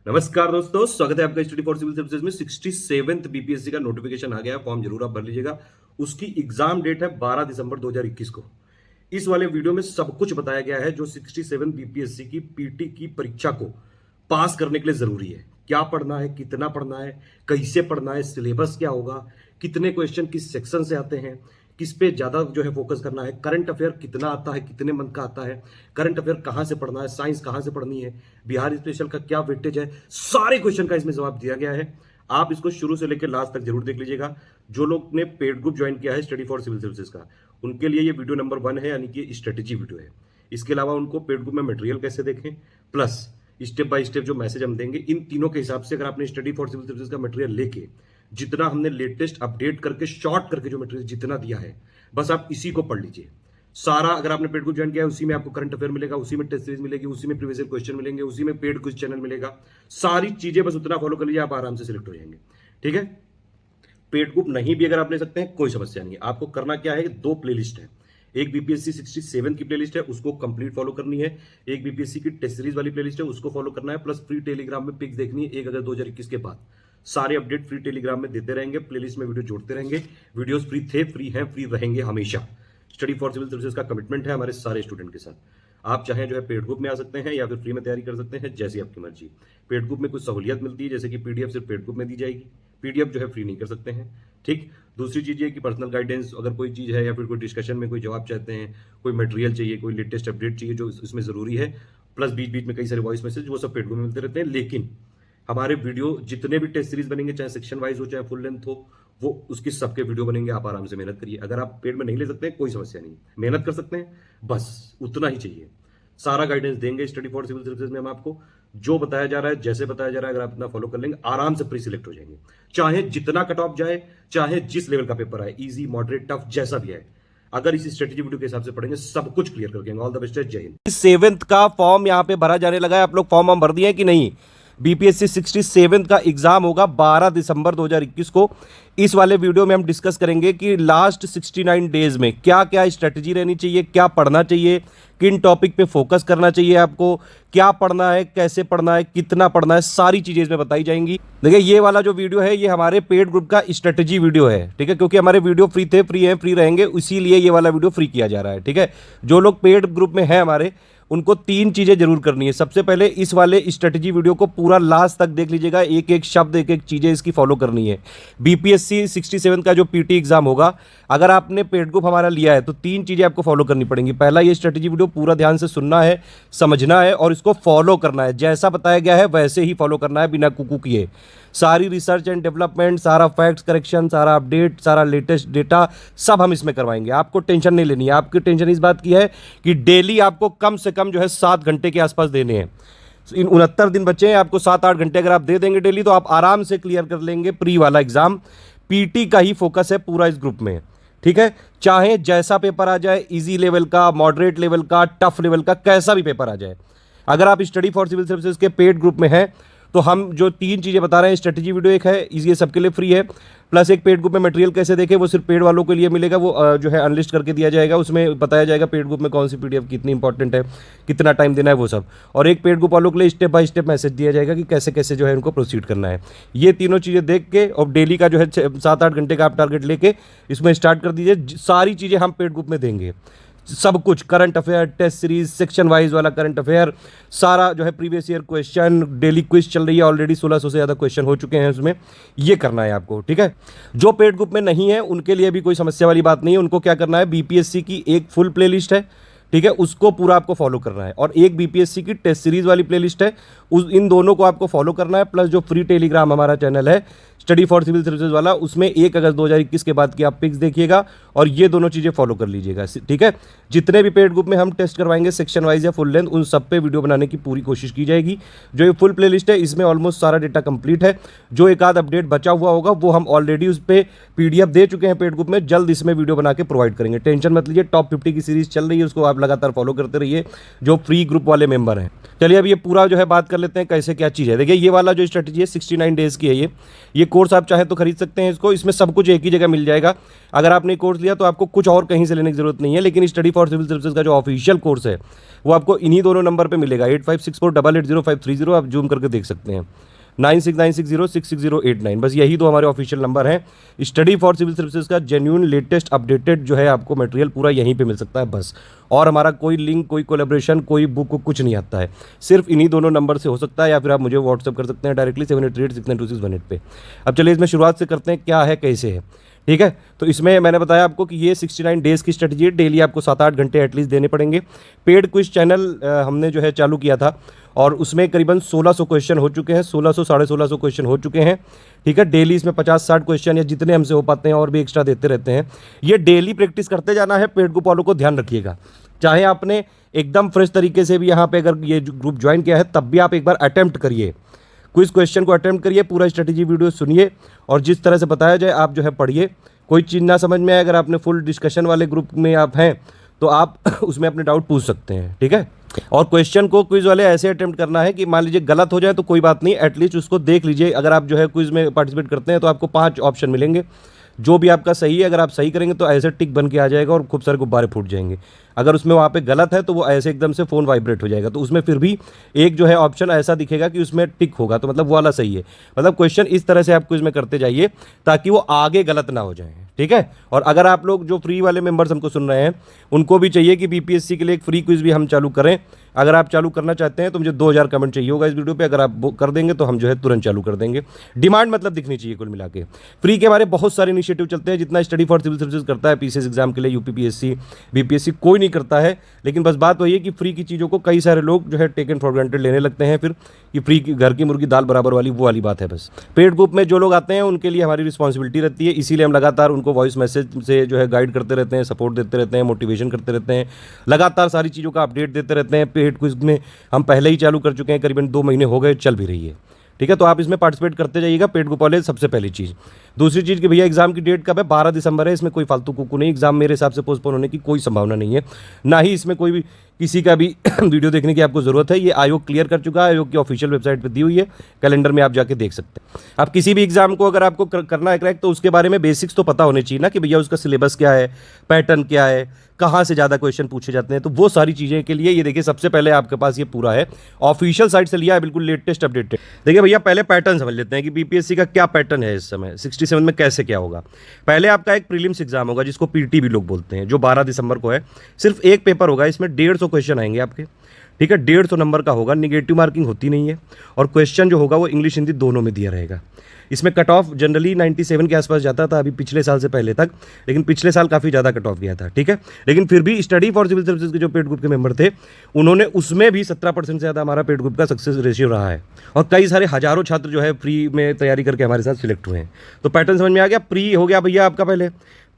नमस्कार दोस्तों, स्वागत है आपका स्टडी फॉर सिविल सर्विसेज में। 67th बीपीएससी का नोटिफिकेशन आ गया है। फॉर्म जरूर आप भर लीजिएगा। उसकी एग्जाम डेट है 12 दिसंबर 2021 को। इस वाले वीडियो में सब कुछ बताया गया है जो 67 बीपीएससी की पीटी की परीक्षा को पास करने के लिए जरूरी है। क्या पढ़ना है, कितना पढ़ना है, कैसे पढ़ना है, सिलेबस क्या होगा, कितने क्वेश्चन किस सेक्शन से आते हैं, किस पे ज्यादा जो है फोकस करना है, करंट अफेयर कितना आता है, कितने मंथ का आता है, करंट अफेयर कहां से पढ़ना है, साइंस कहां से पढ़नी है, बिहार स्पेशल का क्या वेटेज है, सारे क्वेश्चन का इसमें जवाब दिया गया है। आप इसको शुरू से लेकर लास्ट तक जरूर देख लीजिएगा। जो लोग ने पेड ग्रुप ज्वाइन किया है स्टडी फॉर सिविल सर्विसेज का, उनके लिए ये वीडियो नंबर 1 है, यानी कि स्ट्रेटेजी वीडियो है। इसके अलावा उनको पेड ग्रुप में मटेरियल कैसे देखें, प्लस स्टेप बाय स्टेप जो मैसेज हम देंगे, इन तीनों के हिसाब से अगर आपने स्टडी फॉर सिविल सर्विसेज का मटेरियल लेके जितना हमने लेटेस्ट अपडेट करके शॉर्ट करके जो मटेरियल जितना दिया है, बस आप इसी को पढ़ लीजिए। सारा अगर आपने पेड ग्रुप ज्वाइन किया है, उसी में आपको करंट अफेयर मिलेगा, उसी में टेस्ट सीरीज मिलेगी, उसी में प्रीवियस क्वेश्चन मिलेंगे, उसी में पेड क्विज चैनल मिलेगा। सारी चीजें बस उतना फॉलो कर लीजिए, आप आराम से सिलेक्ट हो जाएंगे। ठीक है। पेड ग्रुप नहीं भी अगर आप ले सकते हैं, कोई समस्या नहीं है। आपको करना क्या है, 2 प्लेलिस्ट है। एक बीपीएससी 67 की प्लेलिस्ट है, उसको कंप्लीट फॉलो करनी है। एक बीपीएससी की टेस्ट सीरीज वाली प्लेलिस्ट है, उसको फॉलो करना है। प्लस फ्री टेलीग्राम में पिक्स देखनी है 1 अगस्त 2021 के बाद। सारे अपडेट फ्री टेलीग्राम में देते रहेंगे, प्लेलिस्ट में वीडियो जोड़ते रहेंगे। वीडियोस फ्री थे, फ्री हैं, फ्री रहेंगे हमेशा। स्टडी फॉर सिविल सर्विसेज का कमिटमेंट है हमारे सारे स्टूडेंट के साथ। आप चाहें जो है पेड ग्रुप में आ सकते हैं या फिर फ्री में तैयारी कर सकते हैं, जैसी आपकी मर्जी। पेड ग्रुप में कुछ सहूलियत मिलती है, जैसे कि पीडीएफ सिर्फ पेड ग्रुप में दी जाएगी, पीडीएफ जो है फ्री नहीं कर सकते हैं। ठीक। दूसरी चीज ये कि पर्सनल गाइडेंस, अगर कोई चीज है या फिर कोई डिस्कशन में कोई जवाब चाहते हैं, कोई मटेरियल चाहिए, कोई लेटेस्ट अपडेट चाहिए जो इसमें जरूरी है, प्लस बीच बीच में कई सारे वॉइस मैसेज, वो सब पेड ग्रुप में मिलते रहते हैं। लेकिन हमारे वीडियो जितने भी टेस्ट सीरीज बनेंगे, चाहे सेक्शन वाइज हो चाहे फुल लेंथ हो, वो उसकी सबके वीडियो बनेंगे। आप आराम से मेहनत करिए। अगर आप पेड में नहीं ले सकते हैं, कोई समस्या नहीं, मेहनत कर सकते हैं, बस उतना ही चाहिए। सारा गाइडेंस देंगे स्टडी फॉर सिविल सर्विसेज में हम आपको। जो बताया जा रहा है, जैसे बताया जा रहा है, अगर आप इतना फॉलो कर लेंगे, आराम से प्री सिलेक्ट हो जाएंगे। चाहे जितना कट ऑफ जाए, चाहे जिस लेवल का पेपर आए, इजी, मॉडरेट, टफ, जैसा भी है, अगर इस स्ट्रेटेजी वीडियो के हिसाब से पढ़ेंगे, सब कुछ क्लियर कर देंगे। ऑल द बेस्ट, जय हिंद। 7th का फॉर्म यहाँ पे भरा जाने लगा है। आप लोग फॉर्म भर दिए हैं कि नहीं? बीपीएससी 67 का एग्जाम होगा 12 दिसंबर 2021 को। इस वाले वीडियो में हम डिस्कस करेंगे कि लास्ट 69 डेज में क्या क्या स्ट्रेटजी रहनी चाहिए, क्या पढ़ना चाहिए, किन टॉपिक पे फोकस करना चाहिए, आपको क्या पढ़ना है, कैसे पढ़ना है, कितना पढ़ना है, सारी चीजें इसमें बताई जाएंगी। देखिए, ये वाला जो वीडियो है ये हमारे पेड ग्रुप का स्ट्रेटजी वीडियो है। ठीक है, क्योंकि हमारे वीडियो फ्री थे, फ्री हैं, फ्री रहेंगे, इसीलिए ये वाला वीडियो फ्री किया जा रहा है। ठीक है। जो लोग पेड ग्रुप में है हमारे, उनको 3 चीजें जरूर करनी है। सबसे पहले इस वाले स्ट्रेटजी वीडियो को पूरा लास्ट तक देख लीजिएगा। एक एक शब्द, एक एक चीजें इसकी फॉलो करनी है। बीपीएससी 67 का जो पीटी एग्जाम होगा, अगर आपने पेड ग्रुप हमारा लिया है तो 3 चीजें आपको फॉलो करनी पड़ेंगी। पहला, ये स्ट्रेटजी वीडियो पूरा ध्यान से सुनना है, समझना है और इसको फॉलो करना है। जैसा बताया गया है वैसे ही फॉलो करना है, बिना कुकू किए। सारी रिसर्च एंड डेवलपमेंट, सारा फैक्ट्स करेक्शन, सारा अपडेट, सारा लेटेस्ट डेटा, सब हम इसमें करवाएंगे। आपको टेंशन नहीं लेनी है। आपकी टेंशन इस बात की है कि डेली आपको कम से कम जो है 7 घंटे के आसपास देने हैं। इन 69 दिन बचे हैं, आपको 7-8 घंटे अगर आप दे देंगे डेली, तो आप आराम से क्लियर कर लेंगे प्री वाला एग्जाम। पीटी का ही फोकस है पूरा इस ग्रुप में। ठीक है। चाहे जैसा पेपर आ जाए, इजी लेवल का, मॉडरेट लेवल का, टफ लेवल का, कैसा भी पेपर आ जाए, अगर आप स्टडी फॉर सिविल सर्विसेज के पेड ग्रुप में हैं, तो हम जो 3 चीजें बता रहे हैं, स्ट्रेटजी वीडियो एक है, ये सबके लिए फ्री है, प्लस एक पेड ग्रुप में मटेरियल कैसे देखें, वो सिर्फ पेड वालों के लिए मिलेगा। वो जो है अनलिस्ट करके दिया जाएगा, उसमें बताया जाएगा पेड ग्रुप में कौन सी पीडीएफ कितनी इंपॉर्टेंट है, कितना टाइम देना है, वो सब। और एक पेड ग्रुप वालों के लिए स्टेप बाय स्टेप मैसेज दिया जाएगा कि कैसे कैसे जो है उनको प्रोसीड करना है। ये तीनों चीज़ें देख के और डेली का जो है 7-8 घंटे का आप टारगेट लेके इसमें स्टार्ट कर दीजिए। सारी चीज़ें हम पेड ग्रुप में देंगे, सब कुछ, current affair, test series, section wise वाला करंट अफेयर, सारा जो है previous year question, daily quiz चल रही है, ऑलरेडी 1600 से ज़्यादा क्वेश्चन हो चुके हैं उसमें। ये करना है आपको। ठीक है। जो पेड ग्रुप में नहीं है उनके लिए भी कोई समस्या वाली बात नहीं है। उनको क्या करना है, बीपीएससी की एक फुल प्लेलिस्ट है, ठीक है, उसको पूरा आपको फॉलो करना है। और एक बीपीएससी की टेस्ट सीरीज वाली प्लेलिस्ट है, इन दोनों को आपको फॉलो करना है। प्लस जो फ्री टेलीग्राम हमारा चैनल है स्टडी फॉर सिविल सर्विसेज वाला, उसमें 1 अगस्त 2021 के बाद की आप पिक्स देखिएगा और ये दोनों चीज़ें फॉलो कर लीजिएगा। ठीक है। जितने भी पेड ग्रुप में हम टेस्ट करवाएंगे सेक्शन वाइज या फुल लेंथ, उन सब पे वीडियो बनाने की पूरी कोशिश की जाएगी। जो ये फुल प्लेलिस्ट है, इसमें ऑलमोस्ट सारा डेटा कंप्लीट है। जो एक आध अपडेट बचा हुआ होगा वो हम ऑलरेडी उस पर पीडीएफ दे चुके हैं पेड ग्रुप में, जल्द इसमें वीडियो बना के प्रोवाइड करेंगे। टेंशन मत लीजिए। टॉप 50 की सीरीज चल रही है, उसको आप लगातार फॉलो करते रहिए जो फ्री ग्रुप वाले मेंबर हैं। चलिए अब ये पूरा जो है बात कर लेते हैं कैसे क्या चीज़ है। देखिए ये वाला जो स्ट्रेटजी है 69 डेज़ की है ये कोर्स आप चाहे तो खरीद सकते हैं इसको, इसमें सब कुछ एक ही जगह मिल जाएगा। अगर आपने कोर्स लिया तो आपको कुछ और कहीं से लेने की जरूरत नहीं है, लेकिन स्टडी फॉर सिविल सर्विसेज का जो ऑफिशियल कोर्स है वो आपको इन्हीं दोनों नंबर पे मिलेगा, 8564880530। आप जूम करके देख सकते हैं 9696066089। बस यही दो हमारे ऑफिशियल नंबर हैं। स्टडी फॉर सिविल सर्विसेज का जेन्युइन लेटेस्ट अपडेटेड जो है आपको मटेरियल पूरा यहीं पे मिल सकता है बस। और हमारा कोई लिंक, कोई कोलैबोरेशन, कोई बुक कुछ नहीं आता है, सिर्फ इन्हीं दोनों नंबर से हो सकता है, या फिर आप मुझे व्हाट्सअप कर सकते हैं डायरेक्टली 7838692618 पे। अब चलिए इसमें शुरुआत से करते हैं क्या है कैसे है, ठीक है। तो इसमें मैंने बताया आपको कि ये 69 डेज़ की स्ट्रेटजी है, डेली आपको 7-8 घंटे एटलीस्ट देने पड़ेंगे। पेड क्विज चैनल हमने जो है चालू किया था और उसमें करीबन 1600 क्वेश्चन हो चुके हैं, 1600 1650 क्वेश्चन हो चुके हैं, ठीक है। डेली इसमें 50-60 क्वेश्चन या जितने हमसे हो पाते हैं और भी एक्स्ट्रा देते रहते हैं। ये डेली प्रैक्टिस करते जाना है, पेड ग्रुप वालों को ध्यान रखिएगा। चाहे आपने एकदम फ्रेश तरीके से भी यहाँ पे अगर ये ग्रुप ज्वाइन किया है तब भी आप एक बार अटेम्प्ट करिए, क्विज क्वेश्चन को अटेम्प्ट करिए, पूरा स्ट्रेटजी वीडियो सुनिए और जिस तरह से बताया जाए आप जो है पढ़िए। कोई चीज़ ना समझ में आए, अगर आपने फुल डिस्कशन वाले ग्रुप में आप हैं तो आप उसमें अपने डाउट पूछ सकते हैं, ठीक है। और क्वेश्चन को क्विज वाले ऐसे अटेम्प्ट करना है कि मान लीजिए गलत हो जाए तो कोई बात नहीं, एटलीस्ट उसको देख लीजिए। अगर आप जो है क्विज में पार्टिसिपेट करते हैं तो आपको 5 ऑप्शन मिलेंगे, जो भी आपका सही है अगर आप सही करेंगे तो ऐसे टिक बन के आ जाएगा और खूब सारे गुब्बारे फूट जाएंगे। अगर उसमें वहाँ पे गलत है तो वो ऐसे एकदम से फ़ोन वाइब्रेट हो जाएगा, तो उसमें फिर भी एक जो है ऑप्शन ऐसा दिखेगा कि उसमें टिक होगा, तो मतलब वो वाला सही है। मतलब क्वेश्चन इस तरह से आप क्विज में करते जाइए ताकि वो आगे गलत ना हो जाए, ठीक है। और अगर आप लोग जो फ्री वाले मेंबर्स हमको सुन रहे हैं उनको भी चाहिए कि बीपीएससी के लिए एक फ्री क्विज भी हम चालू करें। अगर आप चालू करना चाहते हैं तो मुझे 2000 कमेंट चाहिए होगा इस वीडियो पे, अगर आप वो कर देंगे तो हम जो है तुरंत चालू कर देंगे। डिमांड मतलब दिखनी चाहिए कुल मिला के। फ्री के हमारे बहुत सारे इनिशिएटिव चलते हैं, जितना स्टडी फॉर सिविल सर्विसेज करता है पीसीएस एग्जाम के लिए, यूपीपीएससी, बीपीएससी कोई नहीं करता है। लेकिन बस बात वही है कि फ्री की चीज़ों को कई सारे लोग जो है टेकन फॉर ग्रांटेड लेने लगते हैं, फिर कि फ्री की घर की मुर्गी दाल बराबर वाली वो वाली बात है बस। पेड ग्रुप में जो लोग आते हैं उनके लिए हमारी रिस्पॉन्सिबिलिटी रहती है, इसीलिए हम लगातार उनको वॉइस मैसेज से जो है गाइड करते रहते हैं, सपोर्ट देते रहते हैं, मोटिवेशन करते रहते हैं, लगातार सारी चीज़ों का अपडेट देते रहते हैं। पेड क्विज में हम पहले ही चालू कर चुके हैं, करीबन 2 महीने हो गए, चल भी रही है, ठीक है। तो आप इसमें पार्टिसिपेट करते जाइएगा। पेड ग्रुप वाले सबसे पहली चीज़। दूसरी चीज़ कि भैया एग्जाम की डेट कब है? 12 दिसंबर है। इसमें कोई फालतू कुकू नहीं, एग्जाम मेरे हिसाब से पोस्टपोन होने की कोई संभावना नहीं है, ना ही इसमें कोई भी किसी का भी वीडियो देखने की आपको ज़रूरत है। ये आयोग क्लियर कर चुका है, आयोग की ऑफिशियल वेबसाइट पर दी हुई है, कैलेंडर में आप जाके देख सकते हैं। आप किसी भी एग्जाम को अगर आपको करना है क्रैक तो उसके बारे में बेसिक्स तो पता होने चाहिए ना, कि भैया उसका सिलेबस क्या है, पैटर्न क्या है, कहाँ से ज़्यादा क्वेश्चन पूछे जाते हैं। तो वो सारी चीज़ें के लिए ये देखिए सबसे पहले आपके पास ये पूरा है, ऑफिशियल साइट से लिया है, बिल्कुल लेटेस्ट अपडेटेड। देखिए भैया पहले पैटर्न समझ लेते हैं कि बीपीएससी का क्या पैटर्न है इस समय 67 में कैसे क्या होगा। पहले आपका एक प्रीलिम्स एग्जाम होगा जिसको पीटी भी लोग बोलते हैं, जो 12 दिसंबर को है। सिर्फ एक पेपर होगा, इसमें 150 क्वेश्चन आएंगे आपके, ठीक है। 150 नंबर का होगा, निगेटिव मार्किंग होती नहीं है, और क्वेश्चन जो होगा वो इंग्लिश हिंदी दोनों में दिया रहेगा। इसमें कट ऑफ जनरली 97 के आसपास जाता था अभी पिछले साल से पहले तक, लेकिन पिछले साल काफ़ी ज़्यादा कट ऑफ गया था, ठीक है। लेकिन फिर भी स्टडी फॉर सिविल सर्विसेज के जो पेड ग्रुप के मेंबर थे उन्होंने उसमें भी 17% से ज़्यादा हमारा पेड ग्रुप का सक्सेस रेशियो रहा है, और कई सारे हज़ारों छात्र जो है फ्री में तैयारी करके हमारे साथ सिलेक्ट हुए हैं। तो पैटर्न समझ में आ गया। प्री हो गया भैया आपका पहले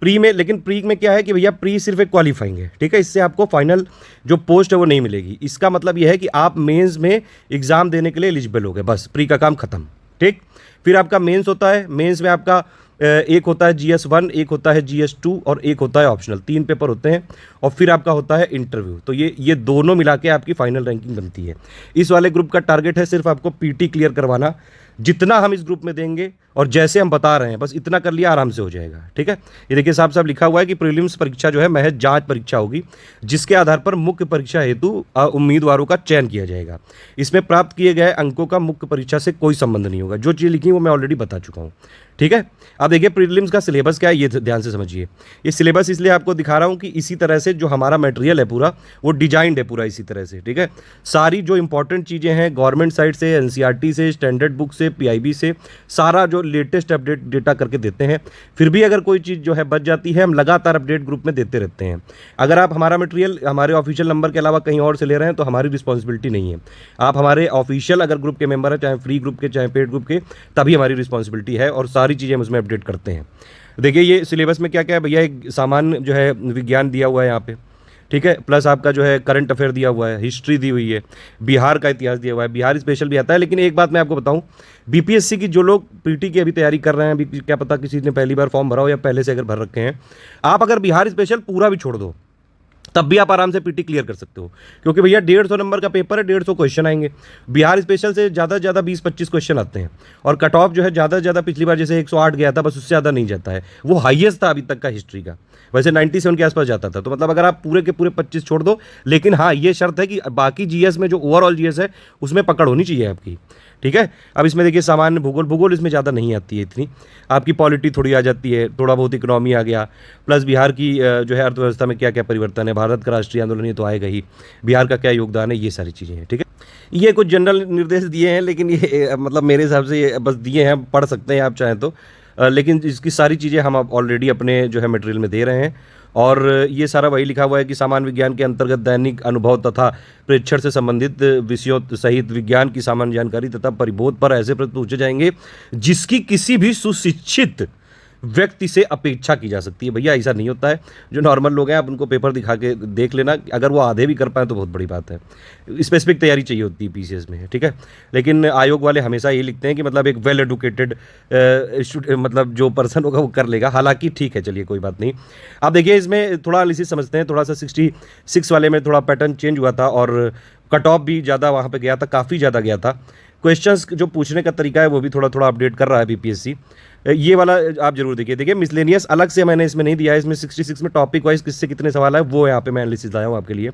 प्री में, लेकिन प्री में क्या है कि भैया प्री सिर्फ एक क्वालिफाइंग है, ठीक है। इससे आपको फाइनल जो पोस्ट है वो नहीं मिलेगी। इसका मतलब यह है कि आप मेंस में एग्जाम देने के लिए एलिजिबल हो गए, बस प्री का काम खत्म, ठीक। फिर आपका मेंस होता है, मेंस में आपका एक होता है GS1, एक होता है GS2 और एक होता है ऑप्शनल, 3 पेपर होते हैं। और फिर आपका होता है इंटरव्यू। तो ये दोनों मिला के आपकी फाइनल रैंकिंग बनती है। इस वाले ग्रुप का टारगेट है सिर्फ आपको पीटी क्लियर करवाना। जितना हम इस ग्रुप में देंगे और जैसे हम बता रहे हैं बस इतना कर लिया, आराम से हो जाएगा, ठीक है। ये देखिए साफ साफ लिखा हुआ है कि प्रीलिम्स परीक्षा जो है महज जांच परीक्षा होगी, जिसके आधार पर मुख्य परीक्षा हेतु उम्मीदवारों का चयन किया जाएगा। इसमें प्राप्त किए गए अंकों का मुख्य परीक्षा से कोई संबंध नहीं होगा। जो चीज़ लिखी वो मैं ऑलरेडी बता चुका हूँ, ठीक है। अब देखिए प्रीलिम्स का सिलेबस क्या है, ये ध्यान से समझिए। ये सिलेबस इसलिए आपको दिखा रहा हूँ कि इसी तरह से जो हमारा मटेरियल है पूरा वो डिजाइंड है पूरा इसी तरह से, ठीक है। सारी जो इंपॉर्टेंट चीज़ें हैं गवर्नमेंट साइट से, एनसीईआरटी से, स्टैंडर्ड बुक से, पीआईबी से, सारा जो लेटेस्ट अपडेट डेटा करके देते हैं। फिर भी अगर कोई चीज़ जो है बच जाती है हम लगातार अपडेट ग्रुप में देते रहते हैं। अगर आप हमारा मटेरियल हमारे ऑफिशियल नंबर के अलावा कहीं और से ले रहे हैं तो हमारी रिस्पॉन्सिबिलिटी नहीं है। आप हमारे ऑफिशियल अगर ग्रुप के मेंबर हैं, चाहे फ्री ग्रुप के चाहे पेड ग्रुप के, तभी हमारी रिस्पॉन्सिबिलिटी है और सारी चीज़ें हम उसमें अपडेट करते हैं। देखिए ये सिलेबस में क्या क्या है भैया, एक सामान्य जो है विज्ञान दिया हुआ है यहाँ पे, ठीक है, प्लस आपका जो है करंट अफेयर दिया हुआ है, हिस्ट्री दी हुई है, बिहार का इतिहास दिया हुआ है, बिहार स्पेशल भी आता है। लेकिन एक बात मैं आपको बताऊं, बीपीएससी की जो लोग पीटी की अभी तैयारी कर रहे हैं, अभी क्या पता किसी ने पहली बार फॉर्म भरा हो या पहले से अगर भर रखे हैं, आप अगर बिहार स्पेशल पूरा भी छोड़ दो तब भी आप आराम से पीटी क्लियर कर सकते हो, क्योंकि भैया 150 नंबर का पेपर है, 150 क्वेश्चन आएंगे। बिहार स्पेशल से ज़्यादा से ज़्यादा 20-25 क्वेश्चन आते हैं, और कट ऑफ जो है ज़्यादा से ज़्यादा पिछली बार जैसे 108 गया था, बस उससे ज़्यादा नहीं जाता है। वो हाईएस्ट था अभी तक का हिस्ट्री का, वैसे 97 के आसपास जाता था। तो मतलब अगर आप पूरे के पूरे 25 छोड़ दो, लेकिन हाँ ये शर्त है कि बाकी जीएस में जो ओवरऑल जीएस है उसमें पकड़ होनी चाहिए आपकी, ठीक है। अब इसमें देखिए सामान्य भूगोल इसमें ज़्यादा नहीं आती है इतनी, आपकी पॉलिटी थोड़ी आ जाती है, थोड़ा बहुत इकोनॉमी आ गया, प्लस बिहार की जो है अर्थव्यवस्था में क्या क्या परिवर्तन है, भारत का राष्ट्रीय आंदोलन ये तो आएगा ही, बिहार का क्या योगदान है, ये सारी चीज़ें हैं, ठीक है। ये कुछ जनरल निर्देश दिए हैं, लेकिन ये मतलब मेरे हिसाब से ये बस दिए हैं, पढ़ सकते हैं आप चाहें तो, लेकिन इसकी सारी चीज़ें हम ऑलरेडी अपने जो है मटेरियल में दे रहे हैं। और ये सारा वही लिखा हुआ है कि सामान्य विज्ञान के अंतर्गत दैनिक अनुभव तथा प्रेक्षण से संबंधित विषयों सहित विज्ञान की सामान्य जानकारी तथा परिबोध पर ऐसे प्रश्न पूछे जाएंगे जिसकी किसी भी सुशिक्षित व्यक्ति से अपेक्षा की जा सकती है। भैया ऐसा नहीं होता है, जो नॉर्मल लोग हैं आप उनको पेपर दिखा के देख लेना, अगर वो आधे भी कर पाए तो बहुत बड़ी बात है। स्पेसिफिक तैयारी चाहिए होती है पीसीएस में, ठीक है। लेकिन आयोग वाले हमेशा ये लिखते हैं कि मतलब एक वेल एडुकेटेड मतलब जो पर्सन होगा वो कर लेगा। हालांकि ठीक है, चलिए कोई बात नहीं। आप देखिए इसमें थोड़ा एनालिसिस समझते हैं, थोड़ा सा 66 वाले में थोड़ा पैटर्न चेंज हुआ था और कट ऑफ भी ज़्यादा वहाँ पर गया था, काफ़ी ज़्यादा गया था। क्वेश्चंस जो पूछने का तरीका है वो भी थोड़ा थोड़ा अपडेट कर रहा है बीपीएससी। ये वाला आप जरूर देखिए मिसलेनियस अलग से मैंने इसमें नहीं दिया है, इसमें 66 में टॉपिक वाइज किससे कितने सवाल है वो यहाँ पे मैं एनालिसिस लाया हूँ आपके लिए।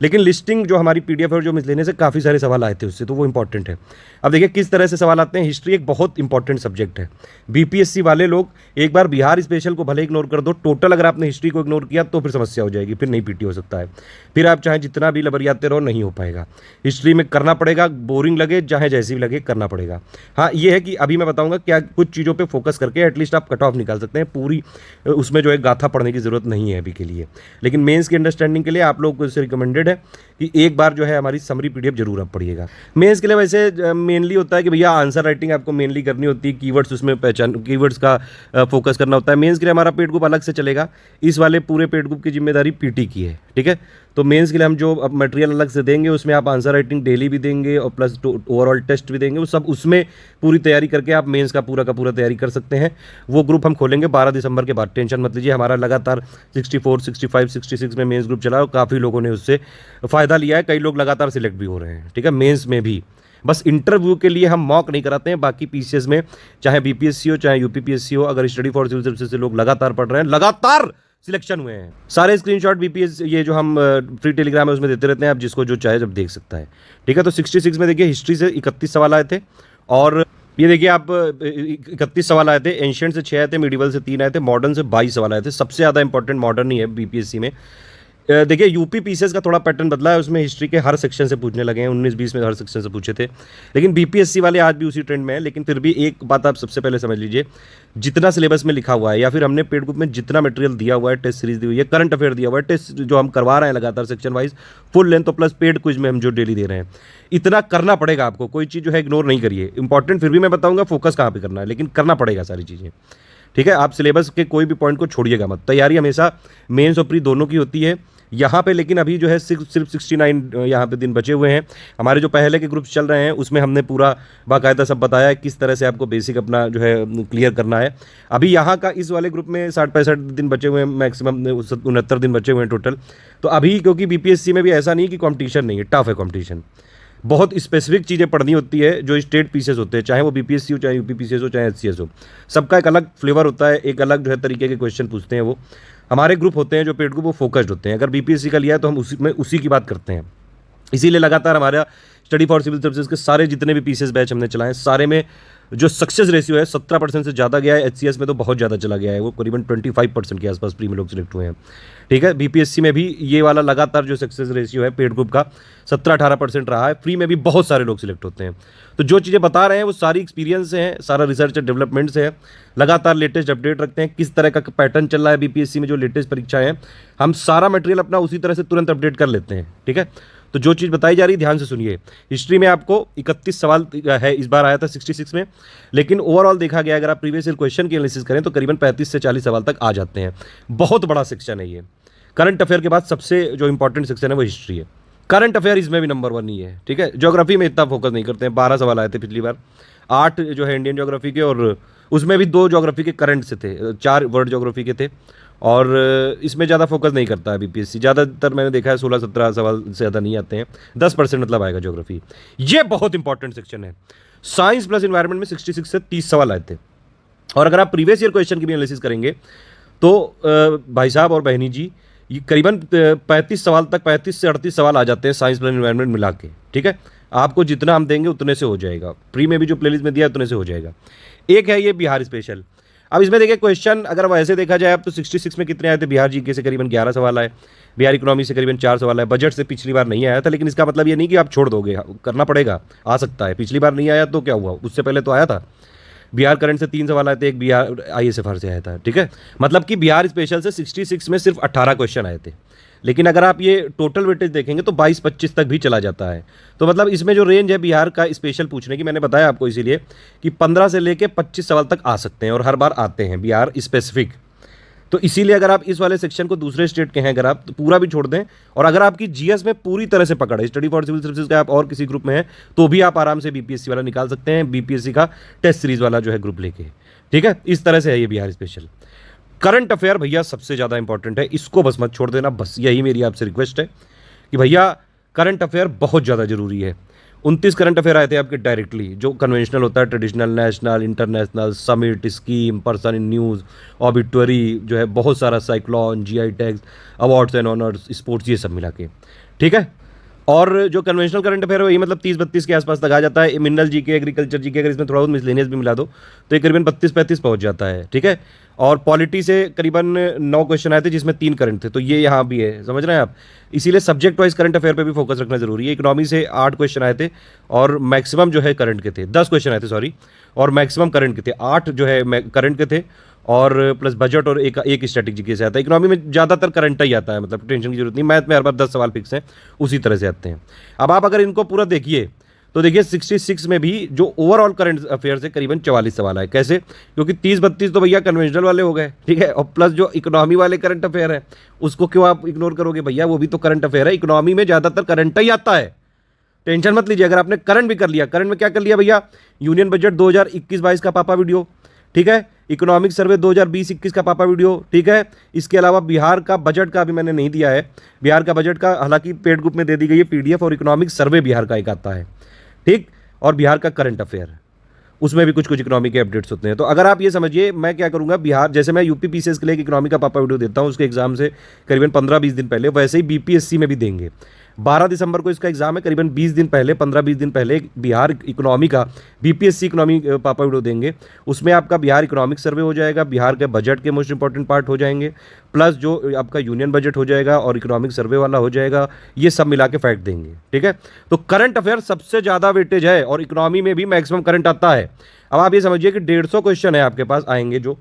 लेकिन लिस्टिंग जो हमारी पीडीएफ है और जो मिसलेनियस से काफ़ी सारे सवाल आए थे उससे, तो वो इंपॉर्टेंट है। अब देखिए किस तरह से सवाल आते हैं। हिस्ट्री एक बहुत इंपॉर्टेंट सब्जेक्ट है। बीपीएससी वाले लोग एक बार बिहार स्पेशल को भले इग्नोर कर दो, टोटल अगर आपने हिस्ट्री को इग्नोर किया तो फिर समस्या हो जाएगी, फिर नहीं पीटी हो सकता है, फिर आप चाहे जितना भी लबरियाते रहो नहीं हो पाएगा। हिस्ट्री में करना पड़ेगा, बोरिंग लगे चाहे जैसी भी लगे करना पड़ेगा। हाँ ये है कि अभी मैं बताऊंगा क्या कुछ चीज़ों पे फोकस करके एटलीस्ट आप कट ऑफ निकाल सकते हैं। पूरी उसमें जो है गाथा पढ़ने की जरूरत नहीं है अभी के लिए, लेकिन मेंस की अंडरस्टैंडिंग के लिए आप लोग को इससे रिकमेंडेड है कि एक बार जो है हमारी समरी पीडीएफ जरूर आप पढ़िएगा। मेंस के लिए वैसे मेनली होता है कि भैया आंसर राइटिंग आपको मेनली करनी होती है, कीवर्ड्स उसमें पहचान, कीवर्ड्स का फोकस करना होता है। मेंस के लिए हमारा पेड ग्रुप अलग से चलेगा, इस वाले पूरे पेड ग्रुप की जिम्मेदारी पीटी की है, ठीक है। तो मेंस के लिए हम जो मटेरियल अलग से देंगे उसमें आप आंसर राइटिंग डेली भी देंगे और प्लस ओवरऑल टेस्ट भी देंगे, वो सब उसमें पूरी तैयारी करके आप मेंस का पूरा तैयारी कर सकते हैं। वो ग्रुप हम खोलेंगे 12 दिसंबर के बाद, टेंशन मत लीजिए। हमारा लगातार 64, 65, 66 में मेंस ग्रुप चला और काफ़ी लोगों ने उससे फ़ायदा लिया है, कई लोग लगातार सिलेक्ट भी हो रहे हैं, ठीक है, मेंस में भी। बस इंटरव्यू के लिए हम मॉक नहीं कराते हैं, बाकी पीसीएस में चाहे बीपीएससी हो चाहे यूपीपीएससी हो, अगर स्टडी फॉर सिविल सर्विसेज से लोग लगातार पढ़ रहे हैं, लगातार सिलेक्शन हुए हैं। सारे स्क्रीनशॉट बीपीएस ये जो हम फ्री टेलीग्राम है उसमें देते रहते हैं, आप जिसको जो चाहे जब देख सकता है, ठीक है। तो 66 में देखिए हिस्ट्री से 31 सवाल आए थे, और ये देखिए आप 31 सवाल आए थे, एंशिएंट से 6 आए थे, मिडिवल से 3 आए थे, मॉडर्न से 22 सवाल आए थे। सबसे ज़्यादा इंपॉर्टेंट मॉडर्न ही है बीपीएससी में। देखिए यूपी पीसीएस का थोड़ा पैटर्न बदला है, उसमें हिस्ट्री के हर सेक्शन से पूछने लगे हैं, 19-20 में हर सेक्शन से पूछे थे, लेकिन बीपीएससी वाले आज भी उसी ट्रेंड में है। लेकिन फिर भी एक बात आप सबसे पहले समझ लीजिए, जितना सिलेबस में लिखा हुआ है या फिर हमने पेड ग्रुप में जितना मटेरियल दिया हुआ है, टेस्ट सीरीज दी हुई है, करंट अफेयर दिया हुआ है, टेस्ट जो हम करवा रहे हैं लगातार सेक्शन वाइज फुल लेंथ और प्लस पेड क्विज में हम जो डेली दे रहे हैं, इतना करना पड़ेगा आपको। कोई चीज़ जो है इग्नोर नहीं करिए, इंपॉर्टेंट फिर भी मैं बताऊंगा फोकस कहाँ पर करना है, लेकिन करना पड़ेगा सारी चीज़ें, ठीक है। आप सिलेबस के कोई भी पॉइंट को छोड़िएगा मत। तैयारी हमेशा मेंस और प्री दोनों की होती है यहाँ पे, लेकिन अभी जो है सिर्फ 69 यहाँ पे दिन बचे हुए हैं। हमारे जो पहले के ग्रुप्स चल रहे हैं उसमें हमने पूरा बाकायदा सब बताया है किस तरह से आपको बेसिक अपना जो है क्लियर करना है। अभी यहाँ का इस वाले ग्रुप में 60-65 दिन बचे हुए हैं, मैक्सिमम 69 दिन बचे हुए हैं टोटल। तो अभी क्योंकि बीपीएससी में भी ऐसा नहीं कि कॉम्पिटिशन नहीं है, टफ है कॉम्पिटिशन, बहुत स्पेसिफिक चीज़ें पढ़नी होती है जो स्टेट पीसीएस होते हैं, चाहे वो बीपीएससी हो चाहे यूपी पीसीएस हो चाहे एचसीएस हो, सबका एक अलग फ्लेवर होता है, एक अलग जो है तरीके के क्वेश्चन पूछते हैं। वो हमारे ग्रुप होते हैं जो पेड ग्रुप, वो फोकस्ड होते हैं। अगर बीपीएससी का लिया है तो हम उसी की बात करते हैं। इसीलिए लगातार हमारा स्टडी फॉर सिविल सर्विसेज के सारे जितने भी पीसीएस बैच हमने चलाए, सारे में जो सक्सेस रेशियो है 17% से ज़्यादा गया है। एचसीएस में तो बहुत ज़्यादा चला गया है, वो करीबन 25% के आसपास प्री में लोग सिलेक्ट हुए हैं, ठीक है। बीपीएससी में भी ये वाला लगातार जो सक्सेस रेशियो है पेड ग्रुप का 17-18% रहा है। फ्री में भी बहुत सारे लोग सिलेक्ट होते हैं। तो जो चीज़ें बता रहे हैं वो सारी एक्सपीरियंस से है, सारा रिसर्च एंड डेवलपमेंट से है। लगातार लेटेस्ट अपडेट रखते हैं, किस तरह का पैटर्न चल रहा है बीपीएससी में, जो लेटेस्ट परीक्षाएं हैं, हम सारा मटेरियल अपना उसी तरह से तुरंत अपडेट कर लेते हैं, ठीक है। तो जो चीज़ बताई जा रही है ध्यान से सुनिए। हिस्ट्री में आपको 31 सवाल है, इस बार आया था 66 में, लेकिन ओवरऑल देखा गया अगर आप प्रीवियस ईयर क्वेश्चन की एनालिसिस करें तो करीबन 35 से 40 सवाल तक आ जाते हैं। बहुत बड़ा सेक्शन है ये। करंट अफेयर के बाद सबसे जो इंपॉर्टेंट सेक्शन है वो हिस्ट्री है। करंट अफेयर इसमें भी नंबर 1 ही है, ठीक है। ज्योग्राफी में इतना फोकस नहीं करते हैं, 12 सवाल आए थे पिछली बार, 8 जो है इंडियन ज्योग्राफी के, और उसमें भी 2 ज्योग्राफी के करंट से थे, 4 वर्ल्ड ज्योग्राफी के थे, और इसमें ज़्यादा फोकस नहीं करता है बीपीएससी। ज़्यादातर मैंने देखा है 16-17 सवाल से ज़्यादा नहीं आते हैं, 10% मतलब आएगा ज्योग्राफी। ये बहुत इंपॉर्टेंट सेक्शन है। साइंस प्लस इन्वायरमेंट में 66 से 30 सवाल आए थे। और अगर आप प्रीवियस ईयर क्वेश्चन की भी एनालिसिस करेंगे तो भाई साहब और बहनी जी, ये करीबन 35 सवाल तक, 35 से 38 सवाल आ जाते हैं साइंस प्लस इन्वायरमेंट मिला के। ठीक है, आपको जितना हम देंगे उतने से हो जाएगा, प्री में भी जो प्लेलिस्ट में दिया उतने से हो जाएगा। एक है ये बिहार स्पेशल। अब इसमें देखिए क्वेश्चन अगर वैसे देखा जाए अब तो 66 में कितने आए थे, बिहार जीके से करीबन 11 सवाल आए, बिहार इकोनॉमी से करीबन 4 सवाल आए, बजट से पिछली बार नहीं आया था, लेकिन इसका मतलब ये नहीं कि आप छोड़ दोगे, करना पड़ेगा, आ सकता है। पिछली बार नहीं आया तो क्या हुआ, उससे पहले तो आया था। बिहार करंट से 3 सवाल आए थे, एक बिहार ISFR से आया था। ठीक है, मतलब कि बिहार स्पेशल से 66 में सिर्फ 18 क्वेश्चन आए थे, लेकिन अगर आप ये टोटल वेटेज देखेंगे तो 22-25 तक भी चला जाता है। तो मतलब इसमें जो रेंज है बिहार का स्पेशल पूछने की, मैंने बताया आपको इसीलिए कि 15 से लेके 25 सवाल तक आ सकते हैं और हर बार आते हैं बिहार स्पेसिफिक। तो इसीलिए अगर आप इस वाले सेक्शन को दूसरे स्टेट के हैं अगर आप, तो पूरा भी छोड़ दें, और अगर आपकी जीएस में पूरी तरह से पकड़ है, स्टडी फॉर सिविल सर्विसेज का आप और किसी ग्रुप में है तो भी आप आराम से बीपीएससी वाला निकाल सकते हैं, बीपीएससी का टेस्ट सीरीज वाला जो है ग्रुप लेके। ठीक है, इस तरह से है ये बिहार स्पेशल। करंट अफेयर भैया सबसे ज़्यादा इंपॉर्टेंट है, इसको बस मत छोड़ देना, बस यही मेरी आपसे रिक्वेस्ट है कि भैया करंट अफेयर बहुत ज़्यादा जरूरी है। 29 करंट अफेयर आए थे आपके डायरेक्टली, जो कन्वेंशनल होता है, traditional, national, international, summit, scheme, person in news, obituary जो है, बहुत सारा, cyclone, GI tags, awards and honours, sports, ये सब मिला के। ठीक है, और जो कन्वेंशनल करंट अफेयर है वही मतलब 30-32 के आसपास तक आ जाता है। मिनरल जीके, एग्रीकल्चर जीके, अगर इसमें थोड़ा बहुत मिसलेनियस भी मिला दो तो ये करीबन 32-35 पहुंच जाता है। ठीक है, और पॉलिटी से करीबन 9 क्वेश्चन आए थे जिसमें 3 करंट थे, तो ये यहाँ भी है, समझ रहे हैं आप। इसीलिए सब्जेक्ट वाइज करंट अफेयर पे भी फोकस रखना जरूरी है। इकोनॉमी से 8 क्वेश्चन आए थे और मैक्सिमम जो है करंट के थे, 10 क्वेश्चन आए थे सॉरी, और मैक्सिमम करंट के थे, 8 जो है करंट के थे, और प्लस बजट और एक स्ट्रेटेजी के से आता है। इकोनॉमी में ज़्यादातर करंट ही आता है, मतलब टेंशन की जरूरत नहीं। मैथ में हर बार 10 सवाल फिक्स हैं, उसी तरह से आते हैं। अब आप अगर इनको पूरा देखिए तो देखिए 66 में भी जो ओवरऑल करंट अफेयर से करीबन 44 सवाल आए। कैसे? क्योंकि 30-32 तो भैया कन्वेंशनल वाले हो गए, ठीक है, और प्लस जो इकोनॉमी वाले करंट अफेयर है उसको क्यों आप इग्नोर करोगे भैया, वो भी तो करंट अफेयर है। इकोनॉमी में ज़्यादातर करंट ही आता है, टेंशन मत लीजिए। अगर आपने करंट भी कर लिया, करंट में क्या कर लिया भैया, यूनियन बजट 2021-22 का पापा वीडियो, ठीक है, इकोनॉमिक सर्वे 2020-21 का पापा वीडियो, ठीक है। इसके अलावा बिहार का बजट का अभी मैंने नहीं दिया है, बिहार का बजट का हालांकि पेड ग्रुप में दे दी गई है PDF, और इकोनॉमिक सर्वे बिहार का एक आता है, ठीक, और बिहार का करंट अफेयर, उसमें भी कुछ कुछ इकोनॉमी के अपडेट्स होते हैं। तो अगर आप ये समझिए, मैं क्या करूंगा, बिहार जैसे मैं यूपी PCS के लिए इकोनॉमी का पापा वीडियो देता हूं उसके एग्जाम से करीबन 15-20 दिन पहले, वैसे ही BPSC में भी देंगे। 12 दिसंबर को इसका एग्जाम है, करीबन 20 दिन पहले, 15-20 दिन पहले बिहार इकोनॉमी का BPSC इकोनॉमी पापा वीडियो देंगे। उसमें आपका बिहार इकोनॉमिक सर्वे हो जाएगा, बिहार के बजट के मोस्ट इंपॉर्टेंट पार्ट हो जाएंगे, प्लस जो आपका यूनियन बजट हो जाएगा और इकोनॉमिक सर्वे वाला हो जाएगा, ये सब मिला के फैक्ट देंगे, ठीक है। तो करंट अफेयर सबसे ज़्यादा वेटेज है और इकोनॉमी में भी मैक्सिमम करंट आता है। अब आप ये समझिए कि 150 क्वेश्चन है आपके पास आएंगे, जो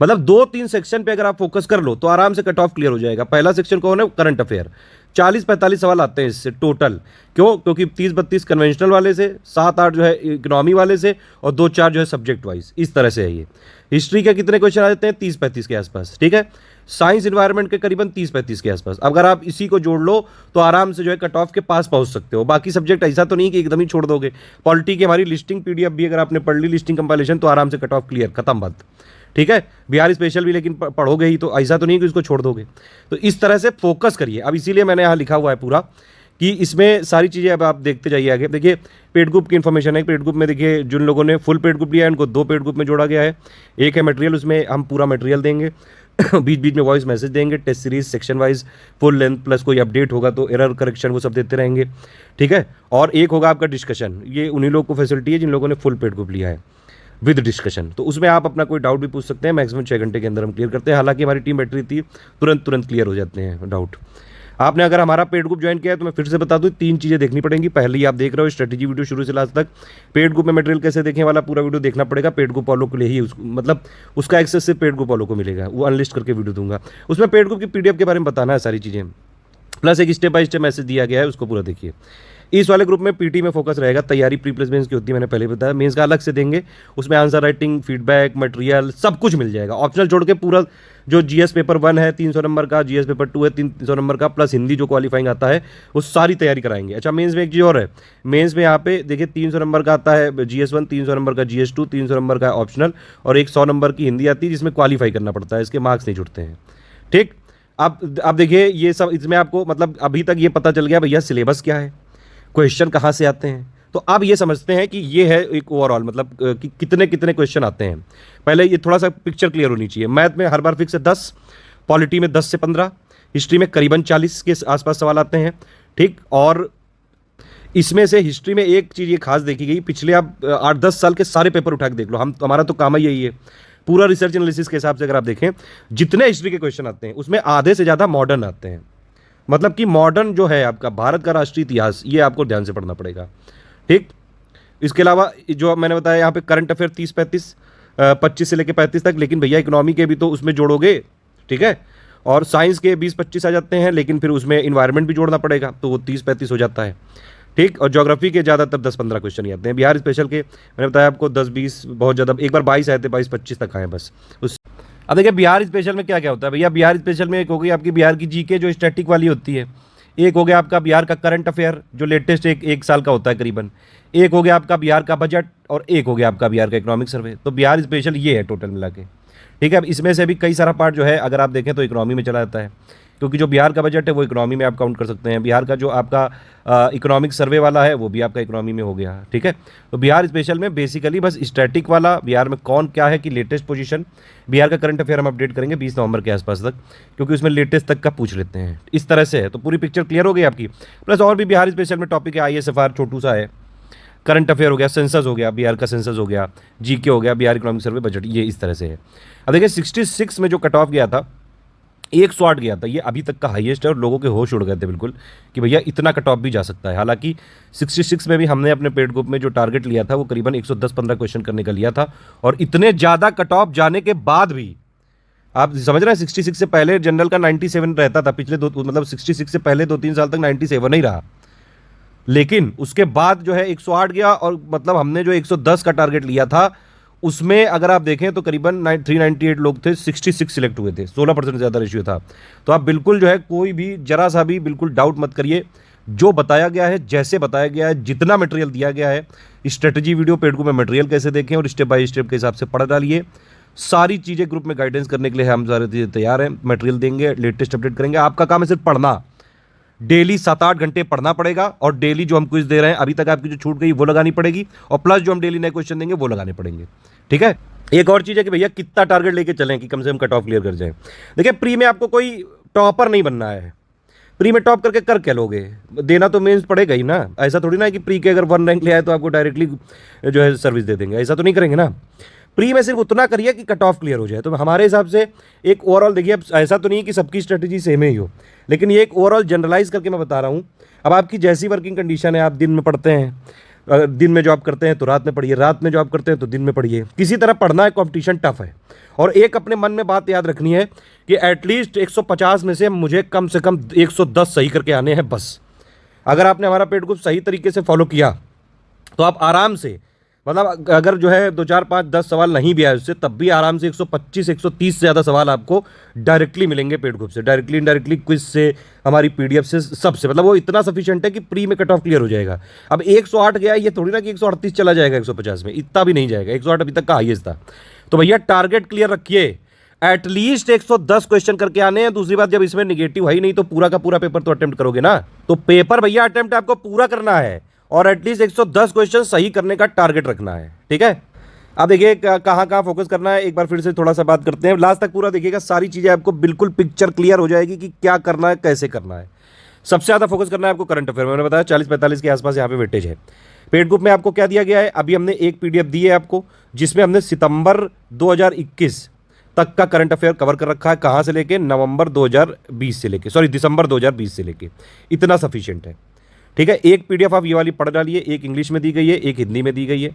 मतलब 2-3 सेक्शन पे अगर आप फोकस कर लो तो आराम से कट ऑफ क्लियर हो जाएगा। पहला सेक्शन कौन है, करंट अफेयर, 40-45 सवाल आते हैं इससे टोटल। क्यों? क्योंकि 30-32 कन्वेंशनल वाले से, 7-8 जो है इकोनॉमी वाले से, और 2-4 जो है सब्जेक्ट वाइज, इस तरह से है ये। हिस्ट्री के कितने क्वेश्चन आ जाते हैं, 30-35 के आसपास, ठीक है। साइंस इन्वायरमेंट के करीबन 30-35 के आसपास। अगर आप इसी को जोड़ लो तो आराम से जो है कट ऑफ के पास पहुंच सकते हो। बाकी सब्जेक्ट ऐसा तो नहीं कि एकदम ही छोड़ दोगे। पॉलिटी की हमारी लिस्टिंग PDF भी अगर आपने पढ़ ली, लिस्टिंग कंपाइलेशन, तो आराम से कट ऑफ क्लियर, खत्म बात, ठीक है। बिहार स्पेशल भी लेकिन पढ़ोगे ही, तो ऐसा तो नहीं कि इसको छोड़ दोगे। तो इस तरह से फोकस करिए। अब इसीलिए मैंने यहाँ लिखा हुआ है पूरा कि इसमें सारी चीज़ें अब आप देखते जाइए आगे। देखिए पेड ग्रुप की इन्फॉर्मेशन है। पेड ग्रुप में देखिए जिन लोगों ने फुल पेड ग्रुप लिया है उनको 2 पेड ग्रुप में जोड़ा गया है। एक है मटेरियल, उसमें हम पूरा मटेरियल देंगे बीच बीच में वॉइस मैसेज देंगे, test series section wise full length, plus कोई अपडेट होगा तो एरर करेक्शन वो सब देते रहेंगे, ठीक है। और एक होगा आपका डिस्कशन, ये उन्हीं लोगों को फैसिलिटी है जिन लोगों ने फुल पेड ग्रुप लिया है विद डिस्कशन। तो उसमें आप अपना कोई डाउट भी पूछ सकते हैं, मैक्सिमम 6 घंटे के अंदर हम क्लियर करते हैं। हालांकि हमारी टीम बैटरी थी, तुरंत क्लियर हो जाते हैं डाउट। आपने अगर हमारा पेड ग्रुप ज्वाइन किया है तो मैं फिर से बता दूं, 3 चीज़ें देखनी पड़ेंगी। पहले ही आप देख रहे हो स्ट्रेटेजी वीडियो शुरू से लास्ट तक। पेड ग्रुप में मटेरियल कैसे देखें वाला पूरा वीडियो देखना पड़ेगा। पेड ग्रुप वालों के लिए ही मतलब उसका एक्सेस सिर्फ पेड ग्रुप वालों को मिलेगा, वो अनलिस्ट करके वीडियो दूंगा। उसमें पेड ग्रुप की PDF के बारे में बताना है सारी चीज़ें, प्लस एक स्टेप बाय स्टेप मैसेज दिया गया है, उसको पूरा देखिए। इस वाले ग्रुप में पीटी में फोकस रहेगा, तैयारी प्री प्लस मेंस की होती है, मैंने पहले बताया। मेंस का अलग से देंगे, उसमें आंसर राइटिंग, फीडबैक, मटेरियल सब कुछ मिल जाएगा। ऑप्शनल छोड़ के पूरा जो जीएस पेपर 1 है 300 नंबर का, जीएस पेपर 2 है 300 नंबर का, प्लस हिंदी जो क्वालिफाइंग आता है वो सारी तैयारी कराएंगे। अच्छा, मेंस में एक चीज़ और है, मेंस में यहाँ पे देखिए 300 नंबर का आता है जीएस 1, 300 नंबर का जीएस 2, 300 नंबर का ऑप्शनल और एक 100 नंबर की हिंदी आती है जिसमें क्वालिफाई करना पड़ता है, इसके मार्क्स नहीं जुड़ते हैं। ठीक, अब देखिए ये सब, इसमें आपको मतलब अभी तक ये पता चल गया भैया सिलेबस क्या है, क्वेश्चन कहाँ से आते हैं। तो अब ये समझते हैं कि ये है एक ओवरऑल मतलब कि कितने कितने क्वेश्चन आते हैं। पहले ये थोड़ा सा पिक्चर क्लियर होनी चाहिए। मैथ में हर बार फिक्स है 10, पॉलिटी में 10 से 15, हिस्ट्री में करीबन 40 के आसपास सवाल आते हैं। ठीक, और इसमें से हिस्ट्री में एक चीज़ ये खास देखी गई, पिछले आप 8-10 साल के सारे पेपर उठा के देख लो, हमारा तो काम ही यही है। पूरा रिसर्च एनालिसिस के हिसाब से अगर आप देखें, जितने हिस्ट्री के क्वेश्चन आते हैं उसमें आधे से ज़्यादा मॉडर्न आते हैं। मतलब कि मॉडर्न जो है आपका भारत का राष्ट्रीय इतिहास, ये आपको ध्यान से पढ़ना पड़ेगा। ठीक, इसके अलावा जो मैंने बताया यहाँ पे करंट अफेयर 30-35, 25 से लेकर 35 तक, लेकिन भैया इकोनॉमी के भी तो उसमें जोड़ोगे। ठीक है, और साइंस के 20-25 आ जाते हैं, लेकिन फिर उसमें इन्वायरमेंट भी जोड़ना पड़ेगा तो वो 30-35 हो जाता है। ठीक, और ज्योग्राफी के ज़्यादातर 10-15 क्वेश्चन ही आते हैं। बिहार स्पेशल के मैंने बताया आपको 10-20, बहुत ज़्यादा, एक बार 22 आए थे, 22-25 तक आए बस उस। अब देखिए बिहार स्पेशल में क्या क्या होता है भैया। बिहार स्पेशल में एक हो गई आपकी बिहार की जीके जो स्टैटिक वाली होती है, एक हो गया आपका बिहार का करंट अफेयर जो लेटेस्ट एक साल का होता है करीबन, एक हो गया आपका बिहार का बजट, और एक हो गया आपका बिहार का इकोनॉमिक सर्वे। तो बिहार स्पेशल ये है टोटल मिला के। ठीक है, अब इसमें से भी कई सारा पार्ट जो है अगर आप देखें तो इकोनॉमी में चला जाता है, क्योंकि जो बिहार का बजट है वो इकोनॉमी में आप काउंट कर सकते हैं। बिहार का जो आपका इकोनॉमिक सर्वे वाला है वो भी आपका इकोनॉमी में हो गया। ठीक है, तो बिहार स्पेशल में बेसिकली बस स्टैटिक वाला, बिहार में कौन क्या है कि लेटेस्ट पोजीशन, बिहार का करंट अफेयर हम अपडेट करेंगे 20 नवंबर के आसपास तक, क्योंकि उसमें लेटेस्ट तक का पूछ लेते हैं। इस तरह से है, तो पूरी पिक्चर क्लियर हो गई आपकी। प्लस और भी बिहार स्पेशल में टॉपिक है, ISFR छोटू सा है, करंट अफेयर हो गया, सेंसस हो गया, बिहार का सेंसस हो गया, जीके हो गया, बिहार इकोनॉमिक सर्वे, बजट, ये इस तरह से है। अब देखिए 66 में जो कट ऑफ गया था 108 गया था, ये अभी तक का हाईएस्ट है और लोगों के होश उड़ गए थे बिल्कुल कि भैया इतना कट ऑफ भी जा सकता है। हालांकि 66 में भी हमने अपने पेड ग्रुप में जो टारगेट लिया था वो करीबन 110-15 क्वेश्चन करने का लिया था, और इतने ज़्यादा कट ऑफ जाने के बाद भी आप समझ रहे हैं 66 से पहले जनरल का 97 रहता था, पिछले मतलब 66 से पहले 2-3 साल तक 97 ही रहा, लेकिन उसके बाद जो है 108 गया। और मतलब हमने जो 110 का टारगेट लिया था उसमें अगर आप देखें तो करीबन 398 लोग थे, 66 सिलेक्ट हुए थे, 16% से ज़्यादा रेशियो था। तो आप बिल्कुल जो है कोई भी जरा सा भी बिल्कुल डाउट मत करिए, जो बताया गया है, जैसे बताया गया है, जितना मटेरियल दिया गया है, स्ट्रेटजी वीडियो पेड ग्रुप में मटेरियल कैसे देखें और स्टेप बाय स्टेप के हिसाब से पढ़ डालिए। सारी चीज़ें ग्रुप में गाइडेंस करने के लिए हम सारे चीज़ें तैयार हैं, मटेरियल देंगे, लेटेस्ट अपडेट करेंगे। आपका काम है सिर्फ पढ़ना, डेली 7-8 घंटे पढ़ना पड़ेगा, और डेली जो हम क्विज दे रहे हैं अभी तक आपकी जो छूट गई वो लगानी पड़ेगी, और प्लस जो हम डेली नए क्वेश्चन देंगे वो लगाने पड़ेंगे। ठीक है, एक और चीज़ है कि भैया कितना टारगेट लेके चलें कि कम से कम कट ऑफ क्लियर कर जाए। देखिए प्री में आपको कोई टॉपर नहीं बनना है, प्री में टॉप करके कर क्या लोगे, देना तो मेंस पड़ेगा ही ना। ऐसा थोड़ी ना है कि प्री के अगर 1 रैंक ले आए तो आपको डायरेक्टली जो है सर्विस दे देंगे, ऐसा तो नहीं करेंगे ना। प्री में सिर्फ उतना करिए कि कट ऑफ क्लियर हो जाए। तो हमारे हिसाब से एक ओवरऑल देखिए, अब ऐसा तो नहीं है कि सबकी स्ट्रेटजी सेम ही हो, लेकिन ये एक ओवरऑल जनरलाइज करके मैं बता रहा हूँ। अब आपकी जैसी वर्किंग कंडीशन है, आप दिन में पढ़ते हैं, अगर दिन में जॉब करते हैं तो रात में पढ़िए, रात में जॉब करते हैं तो दिन में पढ़िए, किसी तरह पढ़ना है, कंपटीशन टफ है। और एक अपने मन में बात याद रखनी है कि एटलीस्ट 150 में से मुझे कम से कम 110 सही करके आने हैं बस। अगर आपने हमारा पेड ग्रुप सही तरीके से फॉलो किया तो आप आराम से, मतलब अगर जो है 2, 4, 5, 10 सवाल नहीं भी आए उससे, तब भी आराम से 125-130 से ज़्यादा सवाल आपको डायरेक्टली मिलेंगे पेड ग्रुप से, डायरेक्टली इनडायरेक्टली क्विज से, हमारी PDF से, सबसे। मतलब वो इतना सफिशिएंट है कि प्री में कट ऑफ क्लियर हो जाएगा। अब 108 गया, ये थोड़ी ना कि 138 चला जाएगा 150 में, इतना भी नहीं जाएगा, 108 अभी तक का हाईएस्ट था। तो भैया टारगेट क्लियर रखिए, एटलीस्ट 110 क्वेश्चन करके आने हैं। दूसरी बात, जब इसमें निगेटिव है ही नहीं तो पूरा का पूरा पेपर तो अटेम्प्ट करोगे ना। तो पेपर भैया अटेम्प्ट आपको पूरा करना है, और एटलीस्ट 110 क्वेश्चन सही करने का टारगेट रखना है। ठीक है, अब देखिए कहाँ कहाँ फोकस करना है, एक बार फिर से थोड़ा सा बात करते हैं, लास्ट तक पूरा देखिएगा, सारी चीज़ें आपको बिल्कुल पिक्चर क्लियर हो जाएगी कि क्या करना है, कैसे करना है। सबसे ज़्यादा फोकस करना है आपको करंट अफेयर, मैंने बताया 40-45 के आसपास यहाँ पे वेटेज है। पेड ग्रुप में आपको क्या दिया गया है, अभी हमने एक PDF दी है आपको, जिसमें हमने सितंबर 2021 तक का करंट अफेयर कवर कर रखा है, कहाँ से लेके नवंबर 2020 से लेके, सॉरी दिसंबर 2020 से लेके, इतना सफिशिएंट है। ठीक है, एक PDF आप ये वाली पढ़ डालिए, एक इंग्लिश में दी गई है, एक हिंदी में दी गई है।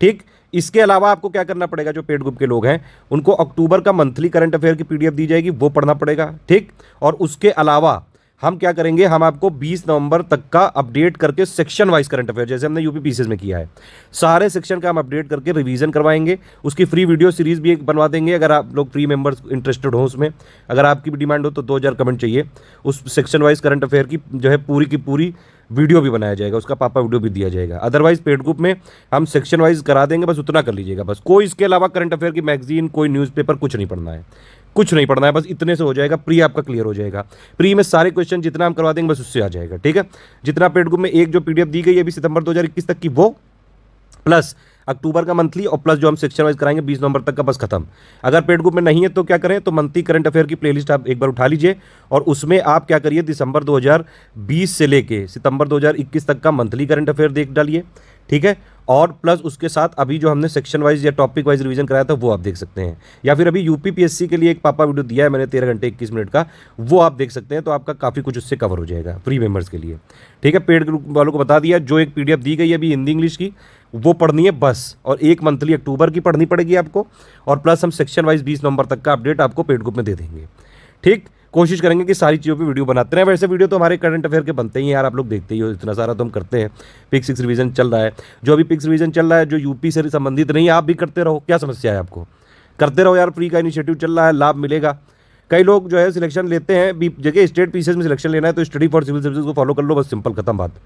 ठीक, इसके अलावा आपको क्या करना पड़ेगा, जो पेड ग्रुप के लोग हैं उनको अक्टूबर का मंथली करंट अफेयर की PDF दी जाएगी, वो पढ़ना पड़ेगा। ठीक, और उसके अलावा हम क्या करेंगे, हम आपको 20 नवंबर तक का अपडेट करके सेक्शन वाइज करंट अफेयर, जैसे हमने यूपी पीसीएस में किया है, सारे सेक्शन का हम अपडेट करके रिवीजन करवाएंगे। उसकी फ्री वीडियो सीरीज भी एक बनवा देंगे, अगर आप लोग फ्री मेंबर्स इंटरेस्टेड हो उसमें। अगर आपकी भी डिमांड हो तो 2000 कमेंट चाहिए, उस सेक्शन वाइज करंट अफेयर की जो है पूरी की पूरी वीडियो भी बनाया जाएगा, उसका पापा वीडियो भी दिया जाएगा। अदरवाइज पेड ग्रुप में हम सेक्शन वाइज करा देंगे, बस उतना कर लीजिएगा। बस कोई इसके अलावा करंट अफेयर की मैगजीन, कोई न्यूज़पेपर कुछ नहीं पढ़ना है, कुछ नहीं पढ़ना है, बस इतने से हो जाएगा। प्री आपका क्लियर हो जाएगा। प्री में सारे क्वेश्चन जितना हम करवा देंगे बस उससे आ जाएगा, ठीक है। जितना पेड ग्रुप में एक जो पीडीएफ दी गई है अभी सितंबर 2021 तक की, वो प्लस अक्टूबर का मंथली, और प्लस जो हम सेक्शन वाइज कराएंगे 20 नवंबर तक का, बस खत्म। अगर पेड ग्रुप में नहीं है तो क्या करें, तो मंथली करंट अफेयर की प्लेलिस्ट आप एक बार उठा लीजिए, और उसमें आप क्या करिए, दिसंबर 2020 से लेके सितंबर 2021 तक का मंथली करंट अफेयर देख डालिए, ठीक है। और प्लस उसके साथ अभी जो हमने सेक्शन वाइज या टॉपिक वाइज रिवीजन कराया था वो आप देख सकते हैं, या फिर अभी यूपी पीएससी के लिए एक पापा वीडियो दिया है मैंने 13 घंटे 21 मिनट का, वो आप देख सकते हैं। तो आपका काफ़ी कुछ उससे कवर हो जाएगा फ्री मेंबर्स के लिए, ठीक है। पेड ग्रुप वालों को बता दिया, जो एक पीडीएफ दी गई है अभी हिंदी इंग्लिश की, वो पढ़नी है बस, और एक मंथली अक्टूबर की पढ़नी पड़ेगी आपको, और प्लस हम सेक्शन वाइज 20 नवंबर तक का अपडेट आपको पेड ग्रुप में दे देंगे, ठीक। कोशिश करेंगे कि सारी चीज़ों पे वीडियो बनाते हैं। वैसे वीडियो तो हमारे करंट अफेयर के बनते ही हैं यार, आप लोग देखते ही हो, इतना सारा तो हम करते हैं। पिक 6 रिवीजन चल रहा है, जो अभी पिक्स रिवीजन चल रहा है जो यूपी से संबंधित नहीं है, आप भी करते रहो, क्या समस्या है आपको, करते रहो यार। फ्री का इनिशिएटिव चल रहा है, लाभ मिलेगा। कई लोग जो है सिलेक्शन लेते हैं, जगह स्टेट पीसीएस में सिलेक्शन लेना है तो स्टडी फॉर सिविल सर्विसेज को फॉलो कर लो, बस सिंपल खत्म बात।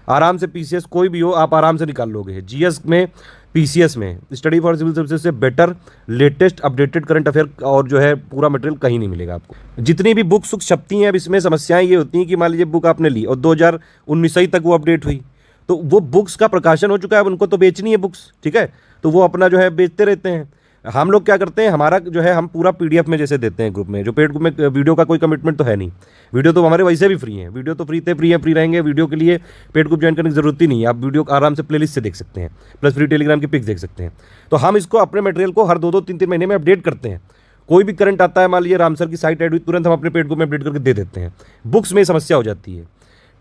आराम से पीसीएस कोई भी हो आप आराम से निकाल लोगे। जीएस में, पीसीएस में स्टडी फॉर सिविल सर्विसेज से better latest updated current affair और जो है पूरा मटेरियल कहीं नहीं मिलेगा आपको। जितनी भी बुक्स छपती हैं अब इसमें समस्याएं ये होती हैं कि मान लीजिए बुक आपने ली और 2019 ही तक वो अपडेट हुई, तो वो बुक्स का प्रकाशन हो चुका है, अब उनको तो बेचनी है बुक्स, ठीक है। तो वो अपना जो है बेचते रहते हैं। हम लोग क्या करते हैं, हमारा जो है हम पूरा पीडीएफ में जैसे देते हैं ग्रुप में, जो पेड ग्रुप में वीडियो का कोई कमिटमेंट तो है नहीं, वीडियो तो हमारे वैसे भी फ्री है, वीडियो तो फ्री थे, फ्री रहेंगे। वीडियो के लिए पेड ग्रुप ज्वाइन करने की जरूरत ही नहीं है, आप वीडियो आराम से प्लेलिस्ट से देख सकते हैं, प्लस फ्री टेलीग्राम की पिक्स देख सकते हैं। तो हम इसको अपने मटेरियल को हर 2-2, 3-3 महीने में अपडेट करते हैं। कोई भी करंट आता है, मान लीजिए रामसर की साइट ऐड हुई, तुरंत हम अपने पेड ग्रुप में अपडेट करके दे देते हैं। बुक्स में समस्या हो जाती है,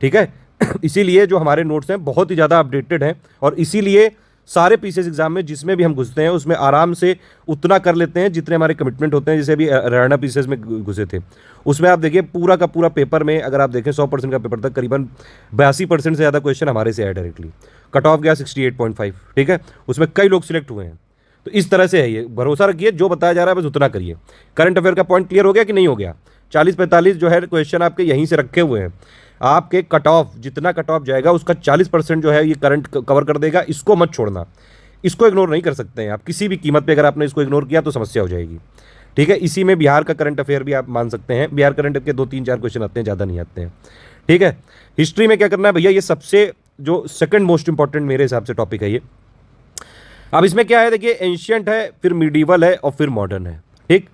ठीक है। इसीलिए जो हमारे नोट्स हैं बहुत ही ज़्यादा अपडेटेड हैं, और इसीलिए सारे पीसीएस एग्जाम में जिसमें भी हम घुसते हैं उसमें आराम से उतना कर लेते हैं जितने हमारे कमिटमेंट होते हैं। जैसे अभी हरियाणा पीसीएस में घुसे थे, उसमें आप देखिए पूरा का पूरा पेपर में, अगर आप देखें 100% का पेपर था, करीबन 82% से ज़्यादा क्वेश्चन हमारे से आए डायरेक्टली। कट ऑफ गया 68.5, ठीक है। उसमें कई लोग सिलेक्ट हुए हैं। तो इस तरह से है ये, भरोसा रखिए, जो बताया जा रहा है बस उतना करिए। करंट अफेयर का पॉइंट क्लियर हो गया कि नहीं हो गया? 40-45 जो है क्वेश्चन आपके यहीं से रखे हुए हैं। आपके कट ऑफ, जितना कट ऑफ जाएगा उसका 40% जो है ये करंट कवर कर देगा। इसको मत छोड़ना, इसको इग्नोर नहीं कर सकते हैं आप किसी भी कीमत पे। अगर आपने इसको इग्नोर किया तो समस्या हो जाएगी, ठीक है। इसी में बिहार का करंट अफेयर भी आप मान सकते हैं। बिहार करंट के 2-3-4 क्वेश्चन आते हैं, ज़्यादा नहीं आते हैं, ठीक है। हिस्ट्री में क्या करना है भैया, ये सबसे जो सेकंड मोस्ट इंपॉर्टेंट मेरे हिसाब से टॉपिक है ये। अब इसमें क्या है, देखिए, एंशियंट है, फिर मिडीवल है, और फिर मॉडर्न है, ठीक।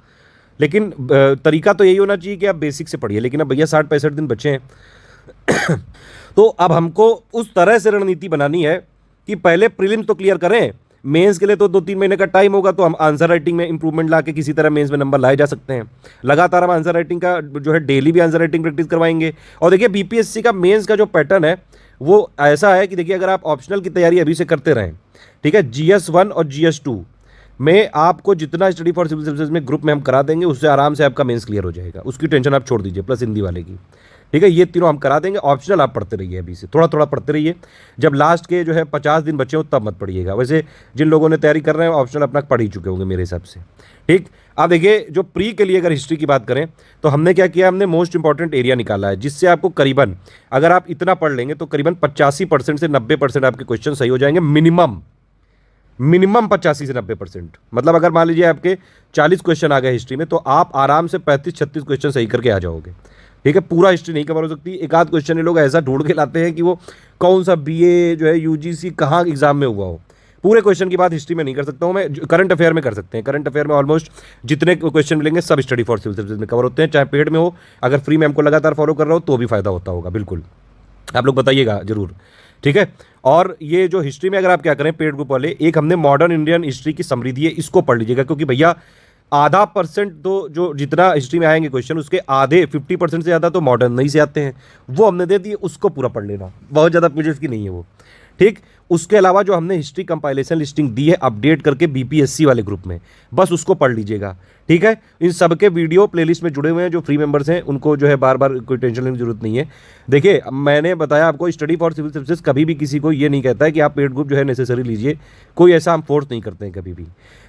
लेकिन तरीका तो यही होना चाहिए कि आप बेसिक से पढ़िए। लेकिन अब भैया 60-65 दिन बचे हैं तो अब हमको उस तरह से रणनीति बनानी है कि पहले प्रीलिम्स तो क्लियर करें, मेंस के लिए तो 2-3 महीने का टाइम होगा, तो हम आंसर राइटिंग में इंप्रूवमेंट ला के किसी तरह मेंस में नंबर लाए जा सकते हैं। लगातार हम आंसर राइटिंग का जो है डेली भी आंसर राइटिंग प्रैक्टिस करवाएंगे। और देखिए बीपीएससी का मेंस का जो पैटर्न है वो ऐसा है कि देखिए, अगर आप ऑप्शनल की तैयारी अभी से करते रहें, ठीक है, GS1 और GS2 में आपको जितना स्टडी फॉर सिविल सर्विसेज में ग्रुप में हम करा देंगे उससे आराम से आपका मेंस क्लियर हो जाएगा। उसकी टेंशन आप छोड़ दीजिए, प्लस हिंदी वाले की, ठीक है। ये तीनों हम करा देंगे। ऑप्शनल आप पढ़ते रहिए, अभी से थोड़ा थोड़ा पढ़ते रहिए। जब लास्ट के जो है 50 दिन बचे हो तब मत पढ़िएगा। वैसे जिन लोगों ने तैयारी कर रहे हैं ऑप्शनल अपना पढ़ ही चुके होंगे मेरे हिसाब से, ठीक। अब देखिए, जो प्री के लिए अगर हिस्ट्री की बात करें तो हमने क्या किया, हमने मोस्ट इंपॉर्टेंट एरिया निकाला है, जिससे आपको करीबन, अगर आप इतना पढ़ लेंगे तो करीबन 85% से 90% आपके क्वेश्चन सही हो जाएंगे। मिनिमम 85 से 90%। मतलब अगर मान लीजिए आपके 40 क्वेश्चन आ गए हिस्ट्री में, तो आप आराम से 35-36 क्वेश्चन सही करके आ जाओगे, ठीक है। पूरा हिस्ट्री नहीं कवर हो सकती। एक आध क्वेश्चन ये लोग ऐसा ढूंढ के लाते हैं कि वो कौन सा बीए जो है यूजीसी कहाँ एग्जाम में हुआ हो। पूरे क्वेश्चन की बात हिस्ट्री में नहीं कर सकता हूँ मैं, करंट अफेयर में कर सकते हैं। करंट अफेयर में ऑलमोस्ट जितने क्वेश्चन मिलेंगे सब स्टडी फॉर सिविल सर्विसेज में कवर होते हैं, चाहे पेड में हो। अगर फ्री में हमको लगातार फॉलो कर रहा हो तो भी फायदा होता होगा, बिल्कुल। आप लोग बताइएगा जरूर, ठीक है। और ये जो हिस्ट्री में अगर आप क्या करें, पेड ग्रुप वाले, एक हमने मॉडर्न इंडियन हिस्ट्री की समृद्धि है, इसको पढ़ लीजिएगा। क्योंकि भैया आधा % तो जो जितना हिस्ट्री में आएंगे क्वेश्चन, उसके आधे 50% से ज़्यादा तो मॉडर्न नहीं से आते हैं, वो हमने दे दिए, उसको पूरा पढ़ लेना। बहुत ज़्यादा पेजेस की नहीं है वो, ठीक। उसके अलावा जो हमने हिस्ट्री कंपाइलेशन लिस्टिंग दी है अपडेट करके बीपीएससी वाले ग्रुप में, बस उसको पढ़ लीजिएगा, ठीक है। इन सब के वीडियो प्लेलिस्ट में जुड़े हुए हैं, जो फ्री मेंबर्स हैं उनको जो है बार बार कोई टेंशन लेने की जरूरत नहीं है। देखिए मैंने बताया आपको, स्टडी फॉर सिविल सर्विसेज कभी भी किसी को ये नहीं कहता है कि आप पेड ग्रुप जो है नेसेसरी लीजिए, कोई ऐसा हम फोर्स नहीं करते हैं कभी भी।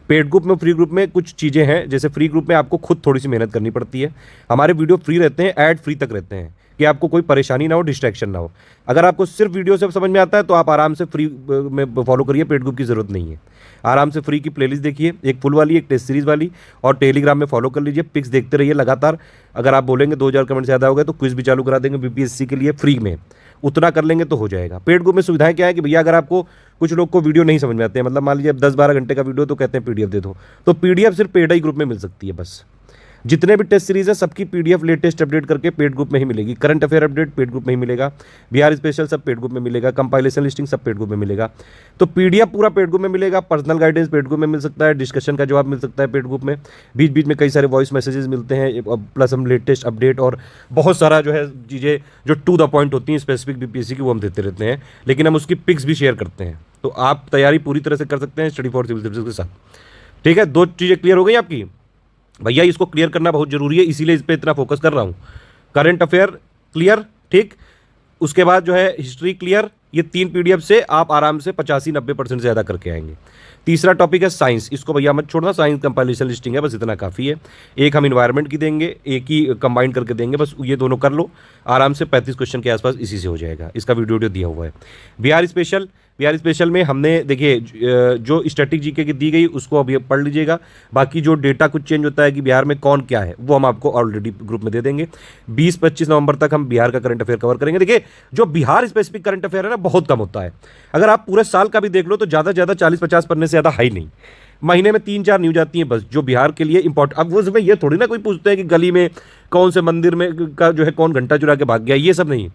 पेड ग्रुप में, फ्री ग्रुप में कुछ चीज़ें हैं, जैसे फ्री ग्रुप में आपको खुद थोड़ी सी मेहनत करनी पड़ती है। हमारे वीडियो फ्री रहते हैं, ऐड फ्री तक रहते हैं, कि आपको कोई परेशानी ना हो, डिस्ट्रैक्शन ना हो। अगर आपको सिर्फ वीडियो से समझ में आता है तो आप आराम से फ्री में फॉलो करिए, पेड ग्रुप की ज़रूरत नहीं है। आराम से फ्री की प्लेलिस्ट देखिए, एक फुल वाली, एक टेस्ट सीरीज़ वाली, और टेलीग्राम में फॉलो कर लीजिए, पिक्स देखते रहिए लगातार। अगर आप बोलेंगे 2000 कमेंट ज़्यादा हो गए तो क्विज़ भी चालू करा देंगे बीपीएससी के लिए फ्री में, उतना कर लेंगे तो हो जाएगा। पेड ग्रुप में सुविधाएं क्या है कि भैया अगर आपको, कुछ लोग को वीडियो नहीं समझ में आते हैं, मतलब मान लीजिए 10-12 घंटे का वीडियो तो कहते हैं पीडीएफ दे दो, तो पीडीएफ सिर्फ पेड ही ग्रुप में मिल सकती है बस। जितने भी टेस्ट सीरीज है सबकी पीडीएफ लेटेस्ट अपडेट करके पेड ग्रुप में ही मिलेगी। Current affair update paid group में ही मिलेगा, बिहार स्पेशल सब पेड ग्रुप में मिलेगा, कंपाइलेशन लिस्टिंग सब पेड ग्रुप में मिलेगा। तो पीडीएफ पूरा पेड ग्रुप में मिलेगा, पर्सनल गाइडेंस पेड ग्रुप में मिल सकता है, डिस्कशन का जवाब मिल सकता है पेड ग्रुप में, बीच बीच में कई सारे वॉइस मैसेजेस मिलते हैं, प्लस हम लेटेस्ट अपडेट और बहुत सारा जो है चीज़ें जो टू द पॉइंट होती हैं स्पेसिफिक बीपीएससी की, वो हम देते रहते हैं, लेकिन हम उसकी पिक्स भी शेयर करते हैं। तो आप तैयारी पूरी तरह से कर सकते हैं स्टडी फॉर सिविल सर्विसेज के साथ, ठीक है। 2 चीज़ें क्लियर हो गई आपकी भैया, इसको क्लियर करना बहुत जरूरी है, इसीलिए इस पर इतना फोकस कर रहा हूँ। करंट अफेयर क्लियर, ठीक, उसके बाद जो है हिस्ट्री क्लियर, ये 3 पीडीएफ से आप आराम से 85-90% ज़्यादा करके आएंगे। तीसरा टॉपिक है साइंस, इसको भैया मत छोड़ना, साइंस कंपाइलेशन लिस्टिंग है, बस इतना काफ़ी है। एक हम इन्वायरमेंट की देंगे, एक ही कंबाइन करके देंगे, बस ये दोनों कर लो आराम से, 35 क्वेश्चन के आसपास इसी से हो जाएगा। इसका वीडियो दिया हुआ है। बिहार स्पेशल में हमने देखिए जो स्टैटिक जीके की दी गई उसको अभी पढ़ लीजिएगा, बाकी जो डेटा कुछ चेंज होता है कि बिहार में कौन क्या है वो हम आपको ऑलरेडी ग्रुप में दे देंगे। 20-25 नवंबर तक हम बिहार का करंट अफेयर कवर करेंगे। देखिए जो बिहार स्पेसिफिक करंट अफेयर है ना, बहुत कम होता है। अगर आप पूरे साल का भी देख लो तो ज़्यादा से ज़्यादा 40-50 पन्ने से ज़्यादा हाई नहीं, महीने में 3-4 न्यूज आती हैं बस, जो बिहार के लिए इंपॉर्टेंट। अब वो उसमें ये थोड़ी ना कोई पूछते हैं कि गली में कौन से मंदिर में का जो है कौन घंटा चुरा के भाग गया, ये सब नहीं।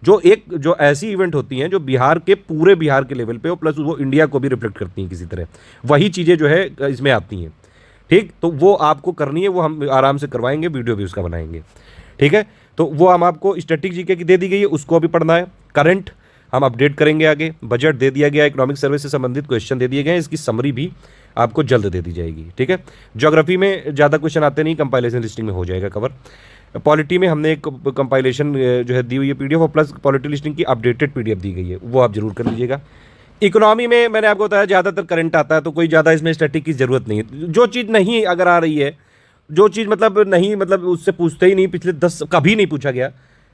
जो ऐसी इवेंट होती हैं जो बिहार के, पूरे बिहार के लेवल पे हो, प्लस वो इंडिया को भी रिफ्लेक्ट करती हैं किसी तरह, वही चीज़ें जो है इसमें आती हैं, ठीक। तो वो आपको करनी है, वो हम आराम से करवाएंगे, वीडियो भी उसका बनाएंगे, ठीक है। तो वो हम आपको स्टैटिक जीके की दे दी गई है, उसको अभी पढ़ना है। करंट हम अपडेट करेंगे आगे, बजट दे दिया गया, इकोनॉमिक सर्वे से संबंधित क्वेश्चन दे दिए गए हैं, इसकी समरी भी आपको जल्द दे दी जाएगी, ठीक है। ज्योग्राफी में ज़्यादा क्वेश्चन आते नहीं, कंपाइलेशन लिस्टिंग में हो जाएगा कवर। पॉलिटी में हमने एक कंपाइलेशन जो है दी हुई है पीडीएफ, और प्लस पॉलिटी लिस्टिंग की अपडेटेड पीडीएफ दी गई है, वो आप जरूर कर लीजिएगा। इकोनॉमी में मैंने आपको बताया ज़्यादातर करंट आता है, तो कोई ज़्यादा इसमें स्टैटिक की ज़रूरत नहीं है। जो चीज़ नहीं अगर आ रही है, जो चीज़ मतलब नहीं, मतलब उससे पूछते ही नहीं, पिछले 10 कभी नहीं पूछा गया,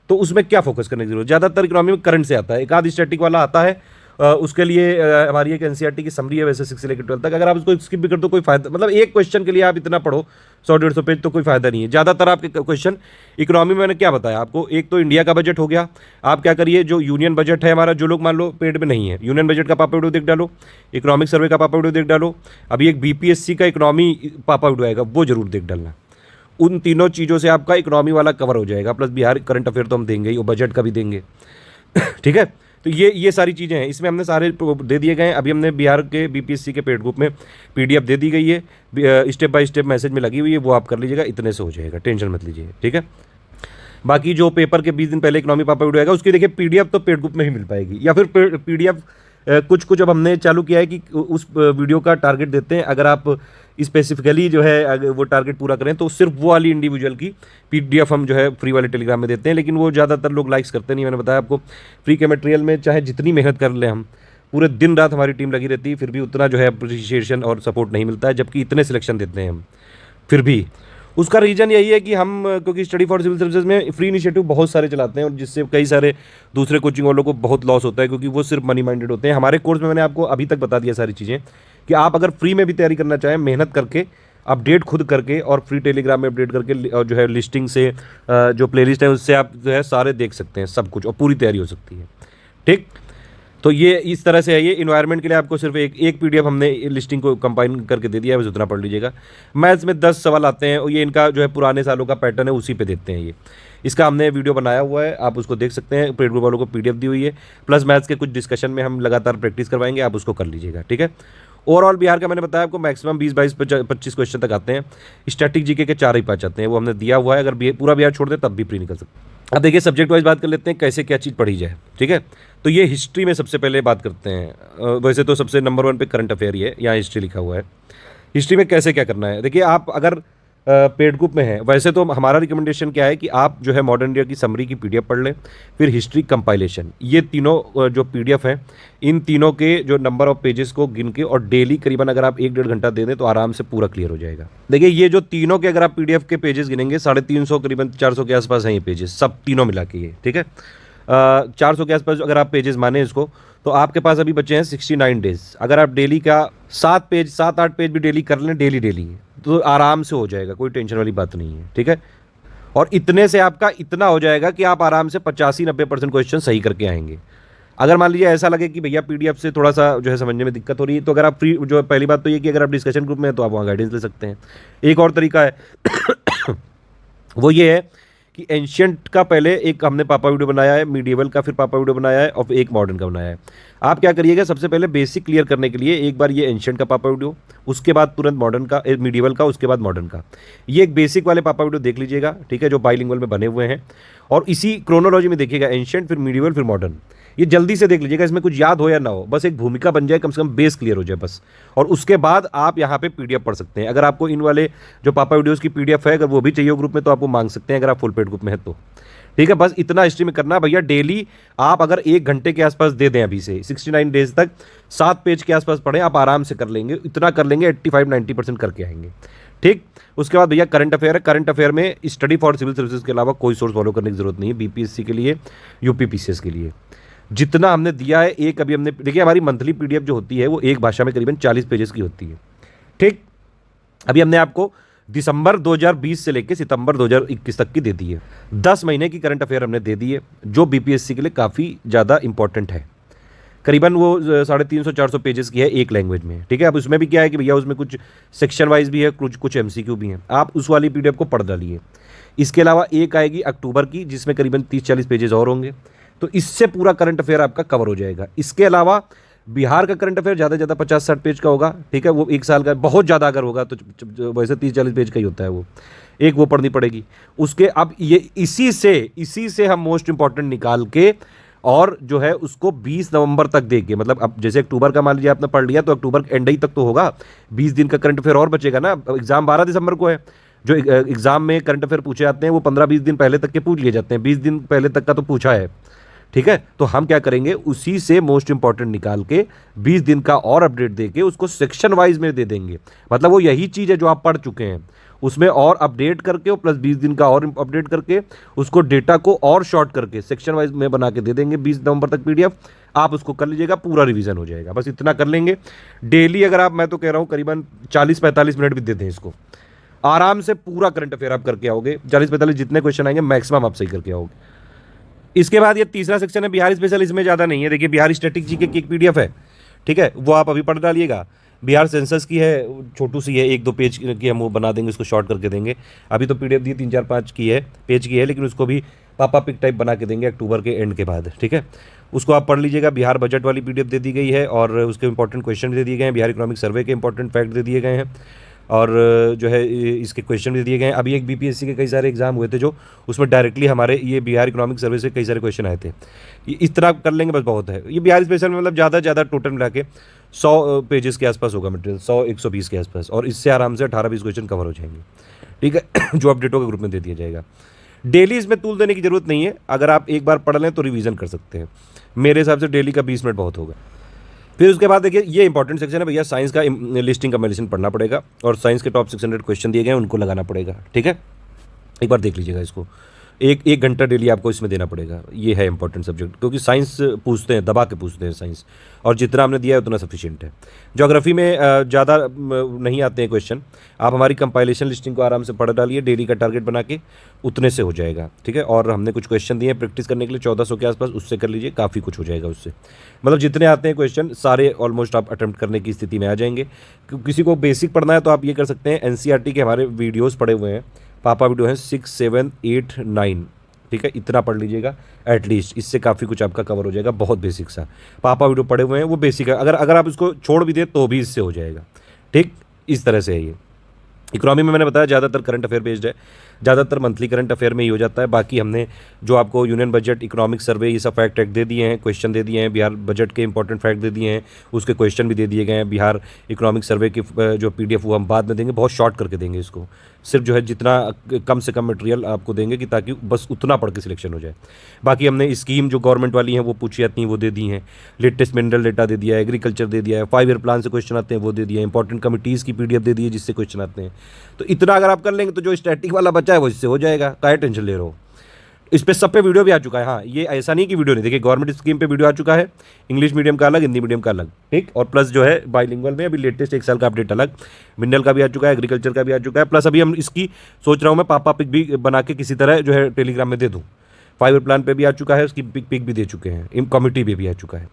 तो उसमें क्या फोकस करने की जरूरत। ज़्यादातर इकोनॉमी में करंट से आता है, एक आध स्टैटिक वाला आता है, उसके लिए हमारी एक एनसीईआरटी की समरी है वैसे 6 से लेकर 12 तक। अगर आप उसको स्किप भी कर दो कोई फायदा, मतलब एक क्वेश्चन के लिए आप इतना पढ़ो 100-150 पेज, तो कोई फायदा नहीं है। ज़्यादातर आपके क्वेश्चन इकोनॉमी में मैंने क्या बताया आपको, एक तो इंडिया का बजट हो गया, आप क्या करिए, जो यूनियन बजट है हमारा, जो लोग मान लो पेड में नहीं है, यूनियन बजट का पापा वीडियो देख डालो, इकोनॉमिक सर्वे का पापा वीडियो देख डालो, अभी एक बीपीएससी का इकोनॉमी पापा वीडियो आएगा, वो जरूर देख डालना। उन तीनों चीज़ों से आपका इकोनॉमी वाला कवर हो जाएगा, प्लस बिहार करंट अफेयर तो हम देंगे ही, और बजट का भी देंगे ठीक है। तो ये सारी चीज़ें हैं, इसमें हमने सारे दे दिए गए हैं। अभी हमने बिहार के बीपीएससी के पेड ग्रुप में पीडीएफ दे दी गई है, स्टेप बाय स्टेप मैसेज में लगी हुई है, वो आप कर लीजिएगा, इतने से हो जाएगा, टेंशन मत लीजिए, ठीक है। बाकी जो पेपर के 20 दिन पहले इकोनॉमी पापा वीडियो आएगा, उसकी देखिए पीडीएफ तो पेड ग्रुप में ही मिल पाएगी, या फिर पीडीएफ कुछ अब हमने चालू किया है कि उस वीडियो का टारगेट देते हैं, अगर आप स्पेसिफिकली जो है वो टारगेट पूरा करें तो सिर्फ वो वाली इंडिविजुअल की पीडीएफ हम जो है फ्री वाले टेलीग्राम में देते हैं, लेकिन वो ज़्यादातर लोग लाइक्स करते नहीं। मैंने बताया आपको, फ्री के मटेरियल में चाहे जितनी मेहनत कर लें हम, पूरे दिन रात हमारी टीम लगी रहती है, फिर भी उतना जो है अप्रिशिएशन और सपोर्ट नहीं मिलता है, जबकि इतने सिलेक्शन देते हैं हम फिर भी। उसका रीज़न यही है कि हम, क्योंकि स्टडी फॉर सिविल सर्विसेज में फ्री इनिशिएटिव बहुत सारे चलाते हैं, और जिससे कई सारे दूसरे कोचिंग वालों को बहुत लॉस होता है, क्योंकि वो सिर्फ मनी माइंडेड होते हैं। हमारे कोर्स में मैंने आपको अभी तक बता दिया सारी चीज़ें, कि आप अगर फ्री में भी तैयारी करना चाहें, मेहनत करके, अपडेट खुद करके, और फ्री टेलीग्राम में अपडेट करके, और जो है लिस्टिंग से जो प्लेलिस्ट है उससे आप जो है सारे देख सकते हैं सब कुछ, और पूरी तैयारी हो सकती है, ठीक। तो ये इस तरह से है। ये इन्वायरमेंट के लिए आपको सिर्फ एक पीडीएफ हमने लिस्टिंग को कंपाइन करके दे दिया है, बस उतना पढ़ लीजिएगा। मैथ्स में 10 सवाल आते हैं, और ये इनका जो है पुराने सालों का पैटर्न है, उसी पे देते हैं ये। इसका हमने वीडियो बनाया हुआ है, आप उसको देख सकते हैं, पेड ग्रुप वालों को पीडीएफ दी हुई है, प्लस मैथ्स के कुछ डिस्कशन में हम लगातार प्रैक्टिस करवाएंगे, आप उसको कर लीजिएगा, ठीक है। ओवरऑल बिहार का मैंने बताया आपको मैक्सिमम 20-22-25 क्वेश्चन तक आते हैं, स्टैटिक जीके के 4 ही 5 आते हैं, वो हमने दिया हुआ है। अगर पूरा बिहार छोड़ दे तब भी फ्री निकल सकते हैं। अब देखिए सब्जेक्ट वाइज बात कर लेते हैं कैसे क्या चीज़ पढ़ी जाए, ठीक है। तो ये हिस्ट्री में सबसे पहले बात करते हैं। वैसे तो सबसे नंबर 1 पे करंट अफेयर ही है, यहाँ हिस्ट्री लिखा हुआ है। हिस्ट्री में कैसे क्या करना है, देखिए आप अगर पेड ग्रुप में हैं, वैसे तो हमारा रिकमेंडेशन क्या है कि आप जो है मॉडर्न इंडिया की समरी की पीडीएफ पढ़ लें, फिर हिस्ट्री कंपाइलेशन, ये तीनों जो पीडीएफ हैं, इन तीनों के जो नंबर ऑफ पेजेस को गिन के और डेली करीबन अगर आप 1-1.5 घंटा दे दें तो आराम से पूरा क्लियर हो जाएगा। देखिए ये जो तीनों के अगर आप पीडीएफ के पेजेस गिनेंगे 350 करीबन 400 के आसपास हैं ये पेजेस, सब तीनों मिला के ये, ठीक है। 400 के आसपास अगर आप पेजेस माने इसको, तो आपके पास अभी बचे हैं 69 डेज। अगर आप डेली का 7-8 पेज भी डेली कर लें, डेली तो आराम से हो जाएगा, कोई टेंशन वाली बात नहीं है, ठीक है। और इतने से आपका इतना हो जाएगा कि आप आराम से 85-90% क्वेश्चन सही करके आएंगे। अगर मान लीजिए ऐसा लगे कि भैया पीडीएफ से थोड़ा सा जो है समझने में दिक्कत हो रही है, तो अगर आप फ्री, जो पहली बात तो ये कि अगर आप डिस्कशन ग्रुप में हैं तो आप वहाँ गाइडेंस ले सकते हैं। एक और तरीका है वो ये है कि एंशियंट का पहले एक हमने पापा वीडियो बनाया है, मीडिएवल का फिर पापा वीडियो बनाया है, और एक मॉडर्न का बनाया है। आप क्या करिएगा, सबसे पहले बेसिक क्लियर करने के लिए एक बार ये एंशियंट का पापा वीडियो, उसके बाद तुरंत मॉडर्न का, मीडिएवल का, उसके बाद मॉडर्न का, ये एक बेसिक वाले पापा वीडियो देख लीजिएगा, ठीक है, जो बाइलिंगुअल में बने हुए हैं। और इसी क्रोनोलॉजी में देखिएगा, एंशियंट फिर मीडिएवल फिर मॉडर्न, ये जल्दी से देख लीजिएगा, इसमें कुछ याद हो या ना हो, बस एक भूमिका बन जाए, कम से कम बेस क्लियर हो जाए बस। और उसके बाद आप यहाँ पे पीडीएफ पढ़ सकते हैं। अगर आपको इन वाले जो पापा वीडियोस की पीडीएफ है, अगर वो भी चाहिए ग्रुप में, तो आप वो मांग सकते हैं, अगर आप फुल पेड ग्रुप में है तो, ठीक है। बस इतना हिस्ट्री में करना भैया। डेली आप अगर 1 घंटे के आसपास दे दें, अभी से 69 डेज तक 7 पेज के आसपास पढ़ें, आप आराम से कर लेंगे। इतना कर लेंगे 85-90% करके आएंगे, ठीक। उसके बाद भैया करंट अफेयर है। करंट अफेयर में स्टडी फॉर सिविल सर्विसेज के अलावा कोई सोर्स फॉलो करने की जरूरत नहीं है, बीपीएससी के लिए, यूपीपीसीएस के लिए। जितना हमने दिया है, एक अभी हमने, देखिए हमारी मंथली पीडीएफ जो होती है वो एक भाषा में करीबन 40 पेजेस की होती है, ठीक। अभी हमने आपको दिसंबर 2020 से लेकर सितंबर 2021 तक की दे दी है। 10 महीने की करंट अफेयर हमने दे दी है, जो बीपीएससी के लिए काफ़ी ज़्यादा इंपॉर्टेंट है। करीबन वो 350-400 पेजेस की है एक लैंग्वेज में, ठीक है। अब उसमें भी क्या है कि भैया उसमें कुछ सेक्शन वाइज भी है, कुछ एमसीक्यू भी हैं, आप उस वाली पीडीएफ को पढ़ डालिए। इसके अलावा एक आएगी अक्टूबर की, जिसमें करीबन 30-40 पेजेस और होंगे, तो इससे पूरा करंट अफेयर आपका कवर हो जाएगा। इसके अलावा बिहार का करंट अफेयर ज़्यादा से ज़्यादा 50-60 पेज का होगा, ठीक है। वो एक साल का, बहुत ज़्यादा अगर होगा तो वैसे 30-40 पेज का ही होता है वो, एक वो पढ़नी पड़ेगी। उसके अब ये इसी से हम मोस्ट इंपॉर्टेंट निकाल के और जो है उसको 20 नवंबर तक देंगे। मतलब अब जैसे अक्टूबर का मान लीजिए आपने पढ़ लिया, तो अक्टूबर एंड ही तक तो होगा, 20 दिन का करंट अफेयर और बचेगा ना। एग्जाम 12 दिसंबर को है, जो एग्जाम में करंट अफेयर पूछे जाते हैं वो 15-20 दिन पहले तक के पूछ लिए जाते हैं, 20 दिन पहले तक का तो पूछा है, ठीक है। तो हम क्या करेंगे, उसी से मोस्ट इंपॉर्टेंट निकाल के 20 दिन का और अपडेट देके उसको सेक्शन वाइज में दे देंगे। मतलब वो यही चीज़ है जो आप पढ़ चुके हैं, उसमें और अपडेट करके, और प्लस 20 दिन का और अपडेट करके, उसको डेटा को और शॉर्ट करके सेक्शन वाइज में बना के दे देंगे 20 नवंबर तक पीडीएफ। आप उसको कर लीजिएगा, पूरा रिवीजन हो जाएगा। बस इतना कर लेंगे डेली। अगर आप, मैं तो कह रहा हूँ करीबन 40-45 मिनट भी दे दें इसको, आराम से पूरा करंट अफेयर आप करके आओगे। 40-45 जितने क्वेश्चन आएंगे मैक्सिमम आप सही करके आओगे। इसके बाद ये तीसरा सेक्शन है बिहार स्पेशल, इसमें ज़्यादा नहीं है। देखिए बिहार स्टैटिक जीके की एक पीडीएफ है, ठीक है, वो आप अभी पढ़ डालिएगा। बिहार सेंसस की है, छोटू सी है, 1-2 पेज की, हम वो बना देंगे, उसको शॉर्ट करके देंगे। अभी तो पीडीएफ दी 3-4-5 की है, पेज की है, लेकिन उसको भी पापा पिक टाइप बना के देंगे अक्टूबर के एंड के बाद, ठीक है। उसको आप पढ़ लीजिएगा। बिहार बजट वाली पीडीएफ दे दी गई है, और उसके इंपॉर्टेंट क्वेश्चन दे दिए गए हैं, बिहार इकोनॉमिक सर्वे के इंपॉर्टेंट फैक्ट दे दिए गए हैं, और जो है इसके क्वेश्चन भी दिए गए हैं। अभी एक बीपीएससी के कई सारे एग्जाम हुए थे जो, उसमें डायरेक्टली हमारे ये बिहार इकोनॉमिक सर्वे से कई सारे क्वेश्चन आए थे। इस तरह कर लेंगे, बस बहुत है। ये बिहार स्पेशल में मतलब ज़्यादा से ज़्यादा टोटल मिला के 100 पेजेस के आसपास होगा मटेरियल, 100-120 के आसपास, और इससे आराम से 18-20 क्वेश्चन कवर हो जाएंगे, ठीक है। जो अपडेटों के ग्रुप में दे दिया जाएगा। डेली इसमें तूल देने की जरूरत नहीं है, अगर आप एक बार पढ़ लें तो रिवीजन कर सकते हैं। मेरे हिसाब से डेली का 20 मिनट बहुत होगा। फिर उसके बाद देखिए ये इंपॉर्टेंट सेक्शन है भैया, साइंस का लिस्टिंग कंपैरिजन पढ़ना पड़ेगा, और साइंस के टॉप 600 क्वेश्चन दिए गए हैं, उनको लगाना पड़ेगा, ठीक है। एक बार देख लीजिएगा इसको, एक घंटा डेली आपको इसमें देना पड़ेगा। ये है इंपॉर्टेंट सब्जेक्ट, क्योंकि साइंस पूछते हैं, दबा के पूछते हैं साइंस, और जितना हमने दिया है उतना सफिशिएंट है। ज्योग्राफी में ज़्यादा नहीं आते हैं क्वेश्चन, आप हमारी कंपाइलेशन लिस्टिंग को आराम से पढ़ डालिए, डेली का टारगेट बना के, उतने से हो जाएगा, ठीक है। और हमने कुछ क्वेश्चन दिए हैं प्रैक्टिस करने के लिए 1400 के आसपास, उससे कर लीजिए, काफ़ी कुछ हो जाएगा उससे। मतलब जितने आते हैं क्वेश्चन सारे ऑलमोस्ट आप अटेम्प्ट करने की स्थिति में आ जाएंगे। किसी को बेसिक पढ़ना है तो आप ये कर सकते हैं, एनसीईआरटी के हमारे वीडियोज़ पड़े हुए हैं, पापा वीडियो हैं 6, 7, 8, 9, ठीक है। इतना पढ़ लीजिएगा एटलीस्ट, इससे काफ़ी कुछ आपका कवर हो जाएगा। बहुत बेसिक सा पापा वीडियो पढ़े हुए हैं, वो बेसिक है, अगर आप इसको छोड़ भी दें तो भी इससे हो जाएगा, ठीक। इस तरह से है ये। इकोनॉमी में मैंने बताया ज़्यादातर करंट अफेयर बेस्ड है, ज़्यादातर मंथली करंट अफेयर में ही हो जाता है। बाकी हमने जो आपको यूनियन बजट, इकोनॉमिक सर्वे, ये सब फैक्ट दे दिए हैं, क्वेश्चन दे दिए हैं, बिहार बजट के इंपॉर्टेंट फैक्ट दे दिए हैं, उसके क्वेश्चन भी दे दिए गए हैं। बिहार इकोनॉमिक सर्वे की जो PDF वो हम बाद में देंगे, बहुत शॉर्ट करके देंगे इसको, सिर्फ जो है जितना कम से कम मटेरियल आपको देंगे कि ताकि बस उतना पढ़ के सिलेक्शन हो जाए। बाकी हमने स्कीम जो गवर्नमेंट वाली हैं वो पूछी जाती हैं वो दे दी हैं, लेटेस्ट मिनरल डेटा दे दिया है, एग्रीकल्चर दे दिया है, 5 ईयर प्लान से क्वेश्चन आते हैं वो दे दिया है, इंपॉर्टेंट कमिटीज़ की PDF दे दी है जिससे क्वेश्चन आते हैं। तो इतना अगर आप कर लेंगे तो जो स्टैटिक वाला बचा है वो इससे हो जाएगा, काहे टेंशन ले रहे हो। इस पे सब पे वीडियो भी आ चुका है। हाँ, ये ऐसा नहीं कि वीडियो नहीं, देखिए गवर्नमेंट स्कीम पे वीडियो आ चुका है, इंग्लिश मीडियम का अलग, हिंदी मीडियम का अलग, ठीक, और प्लस जो है बाइलिंगुअल में अभी लेटेस्ट 1 साल का अपडेट अलग, मिनरल का भी आ चुका है, एग्रीकल्चर का भी आ चुका है, प्लस अभी हम इसकी सोच रहा हूँ मैं पापा पिक भी बना के किसी तरह जो है टेलीग्राम में दे दूँ। 5 ईयर प्लान पे भी आ चुका है, उसकी पिक भी दे चुके हैं, इन कमिटी पे भी आ चुका है,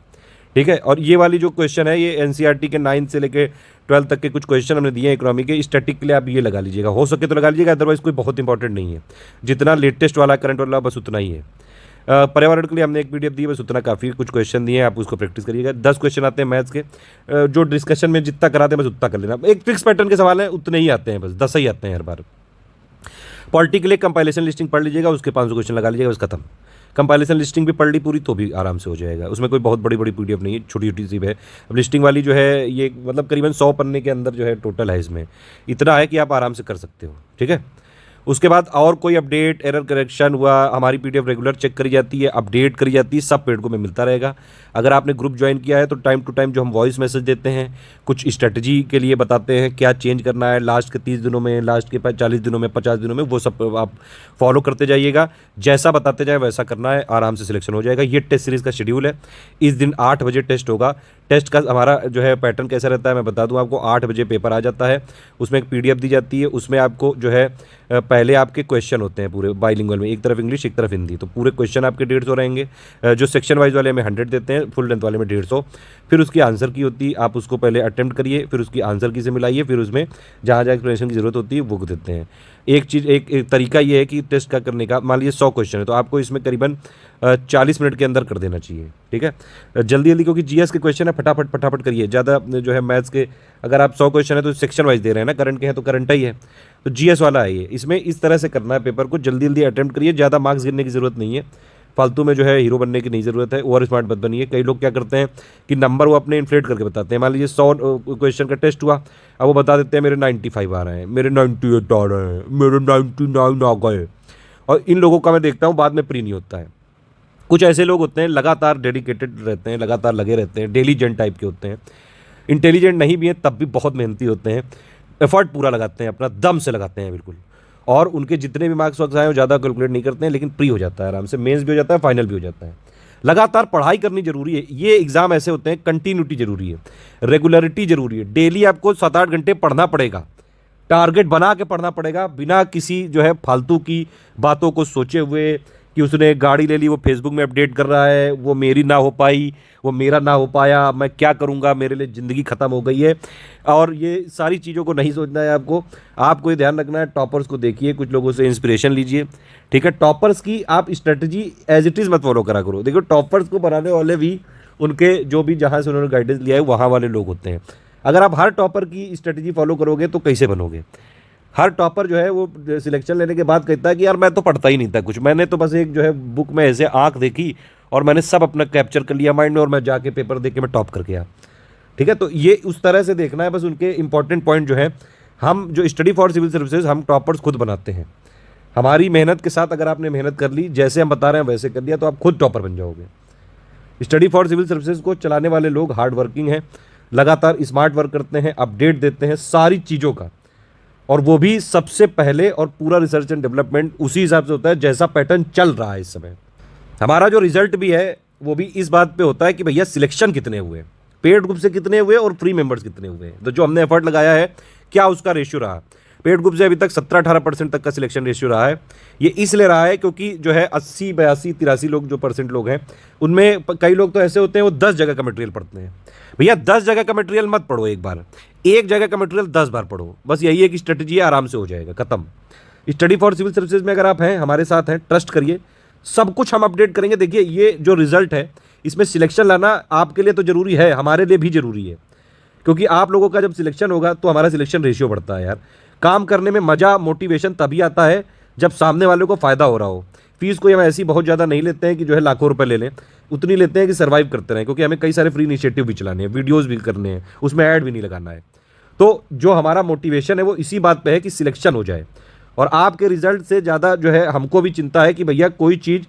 ठीक है। और ये वाली जो क्वेश्चन है ये NCERT के 9 से लेके 12 तक के कुछ क्वेश्चन हमने दिए हैं इकोनॉमी के, स्टैटिक के लिए आप ये लगा लीजिएगा, हो सके तो लगा लीजिएगा, अदरवाइज कोई बहुत इंपॉर्टेंट नहीं है, जितना लेटेस्ट वाला करंट वाला बस उतना ही है। पर्यावरण के लिए हमने एक PDF दी है, बस उतना काफ़ी, कुछ क्वेश्चन दिए हैं, आप उसको प्रैक्टिस करिएगा। 10 क्वेश्चन आते हैं मैथ्स के, जो डिस्कशन में जितना कराते हैं बस उतना कर लेना, एक फिक्स पैटर्न के सवाल हैं उतने ही आते हैं, बस 10 ही आते हैं हर बार। पॉलिटी के लिए कंपाइलेशन लिस्टिंग पढ़ लीजिएगा, उसके 500 क्वेश्चन लगा लीजिएगा, बस खत्म। कंपाइलेशन लिस्टिंग भी पढ़ ली पूरी तो भी आराम से हो जाएगा, उसमें कोई बहुत बड़ी बड़ी PDF नहीं है, छोटी छोटी सी है। अब लिस्टिंग वाली जो है ये मतलब करीबन 100 पन्ने के अंदर जो है टोटल है, इसमें इतना है कि आप आराम से कर सकते हो, ठीक है। उसके बाद और कोई अपडेट, एरर करेक्शन हुआ, हमारी PDF रेगुलर चेक करी जाती है, अपडेट करी जाती है, सब पेड में मिलता रहेगा। अगर आपने ग्रुप ज्वाइन किया है तो टाइम टू टाइम जो हम वॉइस मैसेज देते हैं, कुछ स्ट्रेटजी के लिए बताते हैं क्या चेंज करना है लास्ट के 30 दिनों में, लास्ट के 40 दिनों में, 50 दिनों में, वो सब आप फॉलो करते जाइएगा, जैसा बताते जाए वैसा करना है, आराम से सिलेक्शन हो जाएगा। ये टेस्ट सीरीज़ का शेड्यूल है, इस दिन 8 बजे टेस्ट होगा। टेस्ट का हमारा जो है पैटर्न कैसा रहता है मैं बता दूं आपको, 8 बजे पेपर आ जाता है, उसमें एक PDF दी जाती है, उसमें आपको जो है पहले आपके क्वेश्चन होते हैं पूरे बाइलिंगुअल में, एक तरफ इंग्लिश एक तरफ हिंदी, तो पूरे क्वेश्चन आपके 150 रहेंगे, जो सेक्शन वाइज वाले में 100 देते हैं, फुल लेंथ वाले में 150। फिर उसकी आंसर की होती है, आप उसको पहले अटेम्प्ट करिए, फिर उसकी आंसर की से मिलाइए, फिर उसमें जहाँ जहाँ एक्सप्लेनेशन की ज़रूरत होती है वो देते हैं। एक तरीका ये है कि टेस्ट का करने का, मान लीजिए 100 क्वेश्चन है तो आपको इसमें करीबन 40 मिनट के अंदर कर देना चाहिए, ठीक है, जल्दी जल्दी, क्योंकि GS के क्वेश्चन है, फटाफट फटाफट करिए। ज़्यादा जो है मैथ्स के अगर आप 100 क्वेश्चन है तो सेक्शन वाइज दे रहे हैं ना, करंट के हैं तो करंट ही है, तो GS वाला है ये, इसमें इस तरह से करना है पेपर को, जल्दी जल्दी अटेम्प्ट करिए, ज़्यादा मार्क्स गिनने की ज़रूरत नहीं है, फालतू में जो है हीरो बनने की नहीं ज़रूरत है, ओवर स्मार्ट मत बनिए। कई लोग क्या करते हैं कि नंबर वो अपने इन्फ्लेट करके बताते हैं, मान लीजिए 100 क्वेश्चन का टेस्ट हुआ, अब वो बता देते हैं मेरे 95 आ रहे हैं, मेरे 98 आ रहे हैं, मेरे 99 आ गए, और इन लोगों का मैं देखता हूँ बाद में प्री नहीं होता है। कुछ ऐसे लोग होते हैं लगातार डेडिकेटेड रहते हैं, लगातार लगे रहते हैं, डेलीजेंट टाइप के होते हैं, इंटेलिजेंट नहीं भी हैं तब भी बहुत मेहनती होते हैं, एफर्ट पूरा लगाते हैं, अपना दम से लगाते हैं बिल्कुल, और उनके जितने भी मार्क्स वक्त आए वो ज़्यादा कैलकुलेट नहीं करते हैं, लेकिन प्री हो जाता है आराम से, मेंस भी हो जाता है, फाइनल भी हो जाता है। लगातार पढ़ाई करनी जरूरी है, ये एग्जाम ऐसे होते हैं, कंटिन्यूटी जरूरी है, रेगुलरिटी जरूरी है, डेली आपको 7-8 घंटे पढ़ना पड़ेगा, टारगेट बना के पढ़ना पड़ेगा, बिना किसी जो है फालतू की बातों को सोचे हुए कि उसने गाड़ी ले ली वो फेसबुक में अपडेट कर रहा है, वो मेरी ना हो पाई, वो मेरा ना हो पाया, मैं क्या करूंगा, मेरे लिए ज़िंदगी ख़त्म हो गई है, और ये सारी चीज़ों को नहीं सोचना है आपको। आपको ये ध्यान रखना है, टॉपर्स को देखिए, कुछ लोगों से इंस्पिरेशन लीजिए, ठीक है। टॉपर्स की आप स्ट्रेटजी एज इट इज़ मत फॉलो करा करो, देखो टॉपर्स को बनाने वाले भी उनके जो भी जहाँ से उन्होंने गाइडेंस लिया है वहाँ वाले लोग होते हैं। अगर आप हर टॉपर की स्ट्रेटजी फॉलो करोगे तो कैसे बनोगे। हर टॉपर जो है वो सिलेक्शन लेने के बाद कहता है कि यार मैं तो पढ़ता ही नहीं था कुछ, मैंने तो बस एक जो है बुक में ऐसे आंख देखी और मैंने सब अपना कैप्चर कर लिया माइंड में और मैं जाके पेपर दे के मैं टॉप कर गया, ठीक है। तो ये उस तरह से देखना है, बस उनके इंपॉर्टेंट पॉइंट जो है, हम जो स्टडी फॉर सिविल सर्विसेज हम टॉपर्स खुद बनाते हैं, हमारी मेहनत के साथ अगर आपने मेहनत कर ली, जैसे हम बता रहे हैं वैसे कर लिया, तो आप खुद टॉपर बन जाओगे। स्टडी फॉर सिविल सर्विसेज को चलाने वाले लोग हार्ड वर्किंग हैं, लगातार स्मार्ट वर्क करते हैं, अपडेट देते हैं सारी चीज़ों का, और वो भी सबसे पहले, और पूरा रिसर्च एंड डेवलपमेंट उसी हिसाब से होता है जैसा पैटर्न चल रहा है इस समय। हमारा जो रिजल्ट भी है वो भी इस बात पे होता है कि भैया सिलेक्शन कितने हुए, पेड ग्रुप से कितने हुए और फ्री मेंबर्स कितने हुए, तो जो हमने एफर्ट लगाया है क्या उसका रेशियो रहा। पेड ग्रुप से अभी तक 17-18% तक का सिलेक्शन रेशियो रहा है। ये इसलिए रहा है क्योंकि जो है 80, 82, 83 लोग जो % लोग हैं, उनमें कई लोग तो ऐसे होते हैं वो 10 जगह का मटेरियल पढ़ते हैं। भैया 10 जगह का मटेरियल मत पढ़ो एक बार, एक जगह का मटेरियल 10 बार पढ़ो, बस यही एक स्ट्रेटजी है, आराम से हो जाएगा, खत्म। स्टडी फॉर सिविल सर्विसेज में अगर आप हैं, हमारे साथ हैं, ट्रस्ट करिए, सब कुछ हम अपडेट करेंगे। देखिए ये जो रिजल्ट है इसमें सिलेक्शन लाना आपके लिए तो जरूरी है, हमारे लिए भी जरूरी है, क्योंकि आप लोगों का जब सिलेक्शन होगा तो हमारा सिलेक्शन रेशियो बढ़ता है यार। काम करने में मज़ा, मोटिवेशन तभी आता है जब सामने वाले को फ़ायदा हो रहा हो। फीस कोई हम ऐसी बहुत ज़्यादा नहीं लेते हैं कि जो है लाखों रुपए ले लें, उतनी लेते हैं कि सर्वाइव करते रहें, क्योंकि हमें कई सारे फ्री इनिशिएटिव भी चलाने हैं, वीडियोज़ भी करने हैं, उसमें ऐड भी नहीं लगाना है। तो जो हमारा मोटिवेशन है वो इसी बात पे है कि सिलेक्शन हो जाए, और आपके रिजल्ट से ज़्यादा जो है हमको भी चिंता है कि भैया कोई चीज़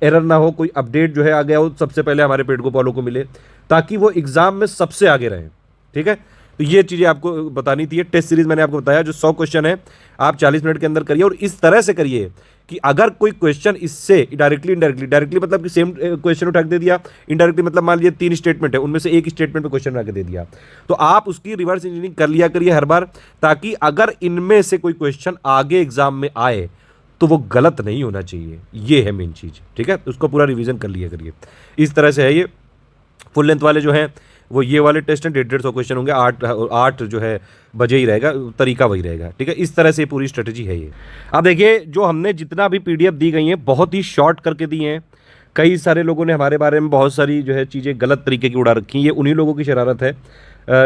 एरर ना हो, कोई अपडेट जो है आ गया हो सबसे पहले हमारे पेड को फॉलो को मिले, ताकि वो एग्ज़ाम में सबसे आगे रहें। ठीक है, तो ये चीज़ें आपको बतानी थी। टेस्ट सीरीज़ मैंने आपको बताया, जो 100 क्वेश्चन है आप 40 मिनट के अंदर करिए, और इस तरह से करिए कि अगर कोई क्वेश्चन इससे डायरेक्टली डायरेक्टली मतलब कि सेम क्वेश्चन उठा के दे दिया, इनडायरेक्टली मतलब मान लीजिए 3 स्टेटमेंट है, उनमें से एक स्टेटमेंट पे क्वेश्चन उठा के दे दिया, तो आप उसकी रिवर्स इंजीनियरिंग कर लिया करिए हर बार, ताकि अगर इनमें से कोई क्वेश्चन आगे एग्जाम में आए तो वो गलत नहीं होना चाहिए। ये है मेन चीज़। ठीक है, उसको पूरा रिवीजन कर लिया करिए। इस तरह से है ये। फुल लेंथ वाले जो हैं वो ये वाले टेस्ट हैं, 150 क्वेश्चन होंगे, 8 जो है बजे ही रहेगा, तरीका वही रहेगा। ठीक है, इस तरह से पूरी स्ट्रेटजी है ये। अब देखिए, जो हमने जितना भी पीडीएफ दी गई हैं बहुत ही शॉर्ट करके दी हैं। कई सारे लोगों ने हमारे बारे में बहुत सारी जो है चीज़ें गलत तरीके की उड़ा रखी हैं। ये उन्हीं लोगों की शरारत है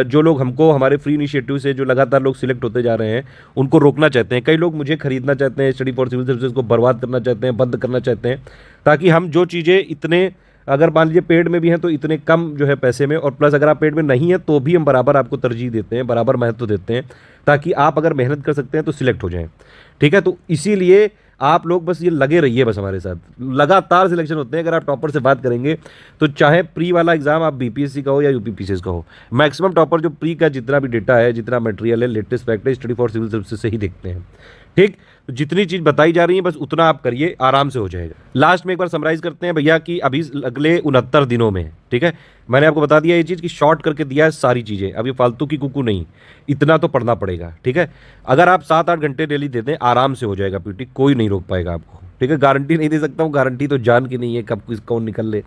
जो लोग हमको हमारे फ्री इनिशिएटिव से जो लगातार लोग सिलेक्ट होते जा रहे हैं उनको रोकना चाहते हैं। कई लोग मुझे खरीदना चाहते हैं, स्टडी फॉर सिविल सर्विसेज को बर्बाद करना चाहते हैं, बंद करना चाहते हैं, ताकि हम जो चीज़ें इतने, अगर मान लीजिए पेड में भी हैं तो इतने कम जो है पैसे में, और प्लस अगर आप पेड में नहीं है तो भी हम बराबर आपको तरजीह देते हैं, बराबर महत्व देते हैं, ताकि आप अगर मेहनत कर सकते हैं तो सिलेक्ट हो जाएं। ठीक है, तो इसीलिए आप लोग बस ये लगे रहिए, बस हमारे साथ लगातार सिलेक्शन होते हैं। अगर आप टॉपर से बात करेंगे तो चाहे प्री वाला एग्जाम आप बीपीएससी का हो या यूपीपीसीएस का हो, मैक्सिमम टॉपर जो प्री का जितना भी डेटा है, जितना मटेरियल है, लेटेस्ट फैक्ट है, स्टडी फॉर सिविल सर्विसेज से ही देखते हैं। ठीक, तो जितनी चीज़ बताई जा रही है बस उतना आप करिए, आराम से हो जाएगा। लास्ट में एक बार समराइज करते हैं भैया कि अभी अगले 69 दिनों में, ठीक है, मैंने आपको बता दिया ये चीज़ कि शॉर्ट करके दिया है सारी चीज़ें, अभी फालतू की कुकू नहीं, इतना तो पढ़ना पड़ेगा। ठीक है, अगर आप 7-8 घंटे डेली दे दें आराम से हो जाएगा पीटी, कोई नहीं रोक पाएगा आपको। ठीक है, गारंटी नहीं दे सकता हूँ, गारंटी तो जान की नहीं है कब कौन निकल ले।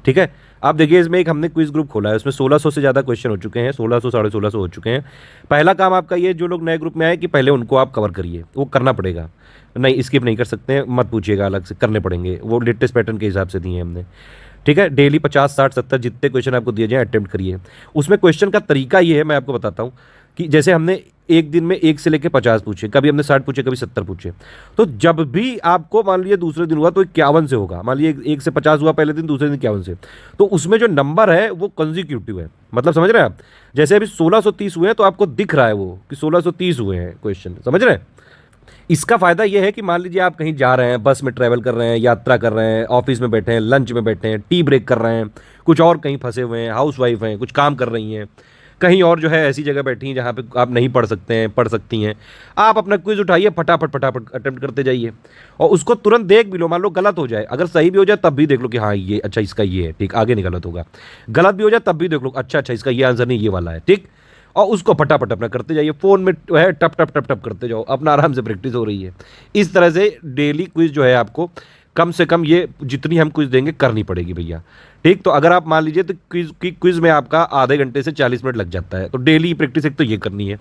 ठीक है, आप देखिए इसमें एक हमने क्विज ग्रुप खोला है, उसमें 1600 से ज़्यादा क्वेश्चन हो चुके हैं, 1600 1650 हो चुके हैं। पहला काम आपका ये, जो लोग नए ग्रुप में आए, कि पहले उनको आप कवर करिए, वो करना पड़ेगा, नहीं स्किप नहीं कर सकते हैं, मत पूछिएगा, अलग से करने पड़ेंगे, वो लेटेस्ट पैटर्न के हिसाब से दिए हैं हमने। ठीक है, डेली 50 60 70 जितने क्वेश्चन आपको दिए जाएँ अटेम्प्ट करिए। उसमें क्वेश्चन का तरीका ये है, मैं आपको बताता हूँ कि जैसे हमने एक दिन में 1 से लेकर 50 पूछे, कभी हमने 60 पूछे, कभी 70 पूछे, तो जब भी आपको मान लीजिए दूसरे दिन हुआ तो 51 से होगा, मान लीजिए 1 से 50 हुआ पहले दिन, दूसरे दिन 51 से, तो उसमें जो नंबर है वो कंजिक्यूटिव है, मतलब समझ रहे हैं आप, जैसे अभी 1630 हुए हैं तो आपको दिख रहा है वो कि 1630 हुए हैं क्वेश्चन, समझ रहे हैं। इसका फ़ायदा यह है कि मान लीजिए आप कहीं जा रहे हैं, बस में ट्रैवल कर रहे हैं, यात्रा कर रहे हैं, ऑफिस में बैठे हैं, लंच में बैठे हैं, टी ब्रेक कर रहे हैं, कुछ और कहीं फंसे हुए हैं, हाउस वाइफ हैं, कुछ काम कर रही हैं, कहीं और जो है ऐसी जगह बैठी हैं जहाँ पे आप नहीं पढ़ सकते हैं, पढ़ सकती हैं, आप अपना क्विज उठाइए, फटाफट फटाफट अटेम्प्ट करते जाइए, और उसको तुरंत देख भी लो। मान लो गलत हो जाए, अगर सही भी हो जाए तब भी देख लो कि हाँ ये अच्छा इसका ये है, ठीक, आगे नहीं गलत होगा। गलत भी हो जाए तब भी देख लो, अच्छा अच्छा इसका ये आंसर नहीं, ये वाला है, ठीक, और उसको फटाफट अपना करते जाइए, फ़ोन में है टप टप टप टप करते जाओ, अपना आराम से प्रैक्टिस हो रही है। इस तरह से डेली क्विज जो है आपको कम से कम ये जितनी हम क्विज देंगे करनी पड़ेगी भैया। ठीक, तो अगर आप मान लीजिए तो क्विज में आपका आधे घंटे से 40 मिनट लग जाता है, तो डेली प्रैक्टिस एक तो ये करनी है।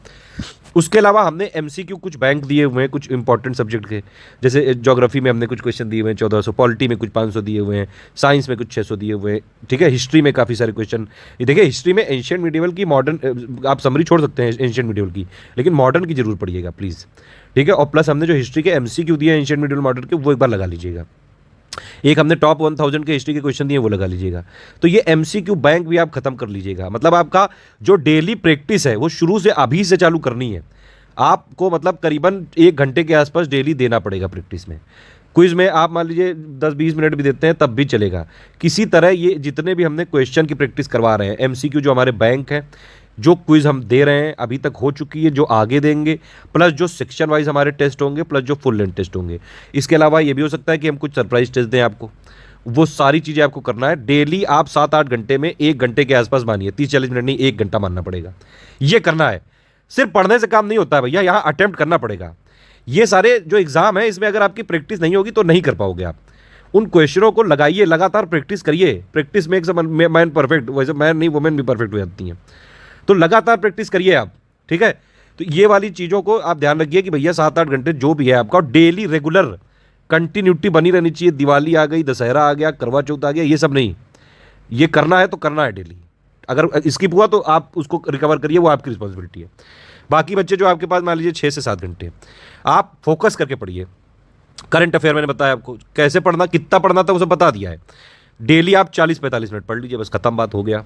उसके अलावा हमने एमसीक्यू कुछ बैंक दिए हुए हैं कुछ इंपॉर्टेंट सब्जेक्ट के, जैसे ज्योग्राफी में हमने कुछ क्वेश्चन दिए हुए हैं 1400, पॉलिटी में कुछ 500 दिए हुए हैं, साइंस में कुछ 600 दिए हुए हैं। ठीक है, हिस्ट्री में काफ़ी सारे क्वेश्चन, ये देखिए हिस्ट्री में एंशिएंट मिडिवल की, मॉडर्न, आप समरी छोड़ सकते हैं एंशिएंट मिडिवल की, लेकिन मॉडर्न की जरूर पढ़िएगा प्लीज़। ठीक है, और प्लस हमने जो हिस्ट्री के एमसीक्यू दिए हैं एंशिएंट मिडिवल मॉडर्न के, वो एक बार लगा लीजिएगा। एक हमने टॉप 1000 के हिस्ट्री के क्वेश्चन दिए, वो लगा लीजिएगा। तो ये एमसीक्यू बैंक भी आप खत्म कर लीजिएगा, मतलब आपका जो डेली प्रैक्टिस है वो शुरू से अभी से चालू करनी है आपको, मतलब करीबन 1 घंटे के आसपास डेली देना पड़ेगा प्रैक्टिस में। क्विज में आप मान लीजिए 10-20 मिनट भी देते हैं तब भी चलेगा। किसी तरह ये जितने भी हमने क्वेश्चन की प्रैक्टिस करवा रहे हैं, एमसीक्यू जो हमारे बैंक है, जो क्विज हम दे रहे हैं अभी तक हो चुकी है, जो आगे देंगे, प्लस जो सेक्शन वाइज हमारे टेस्ट होंगे, प्लस जो फुल लेंथ टेस्ट होंगे। इसके अलावा ये भी हो सकता है कि हम कुछ सरप्राइज टेस्ट दें आपको, वो सारी चीज़ें आपको करना है। डेली आप 7-8 घंटे में 1 घंटे के आसपास मानिए, 30-40 मिनट नहीं, 1 घंटा मानना पड़ेगा। ये करना है, सिर्फ पढ़ने से काम नहीं होता है भैया, यहाँ अटेम्प्ट करना पड़ेगा। ये सारे जो एग्जाम है इसमें अगर आपकी प्रैक्टिस नहीं होगी तो नहीं कर पाओगे आप। उन क्वेश्चनों को लगाइए, लगातार प्रैक्टिस करिए, practice makes a man perfect, वैसे मैन नहीं वुमेन भी परफेक्ट हो जाती हैं, तो लगातार प्रैक्टिस करिए आप। ठीक है, तो ये वाली चीज़ों को आप ध्यान रखिए कि भैया 7-8 घंटे जो भी है आपका डेली रेगुलर कंटिन्यूटी बनी रहनी चाहिए। दिवाली आ गई, दशहरा आ गया, करवा चौथ आ गया, ये सब नहीं, ये करना है तो करना है डेली। अगर स्किप हुआ तो आप उसको रिकवर करिए, वो आपकी रिस्पॉन्सिबिलिटी है। बाकी बच्चे जो आपके पास मान लीजिए 6 से 7 घंटे, आप फोकस करके पढ़िए। करंट अफेयर मैंने बताया आपको कैसे पढ़ना, कितना पढ़ना था उसे बता दिया है। डेली आप 40-45 मिनट पढ़ लीजिए, बस खत्म बात हो गया।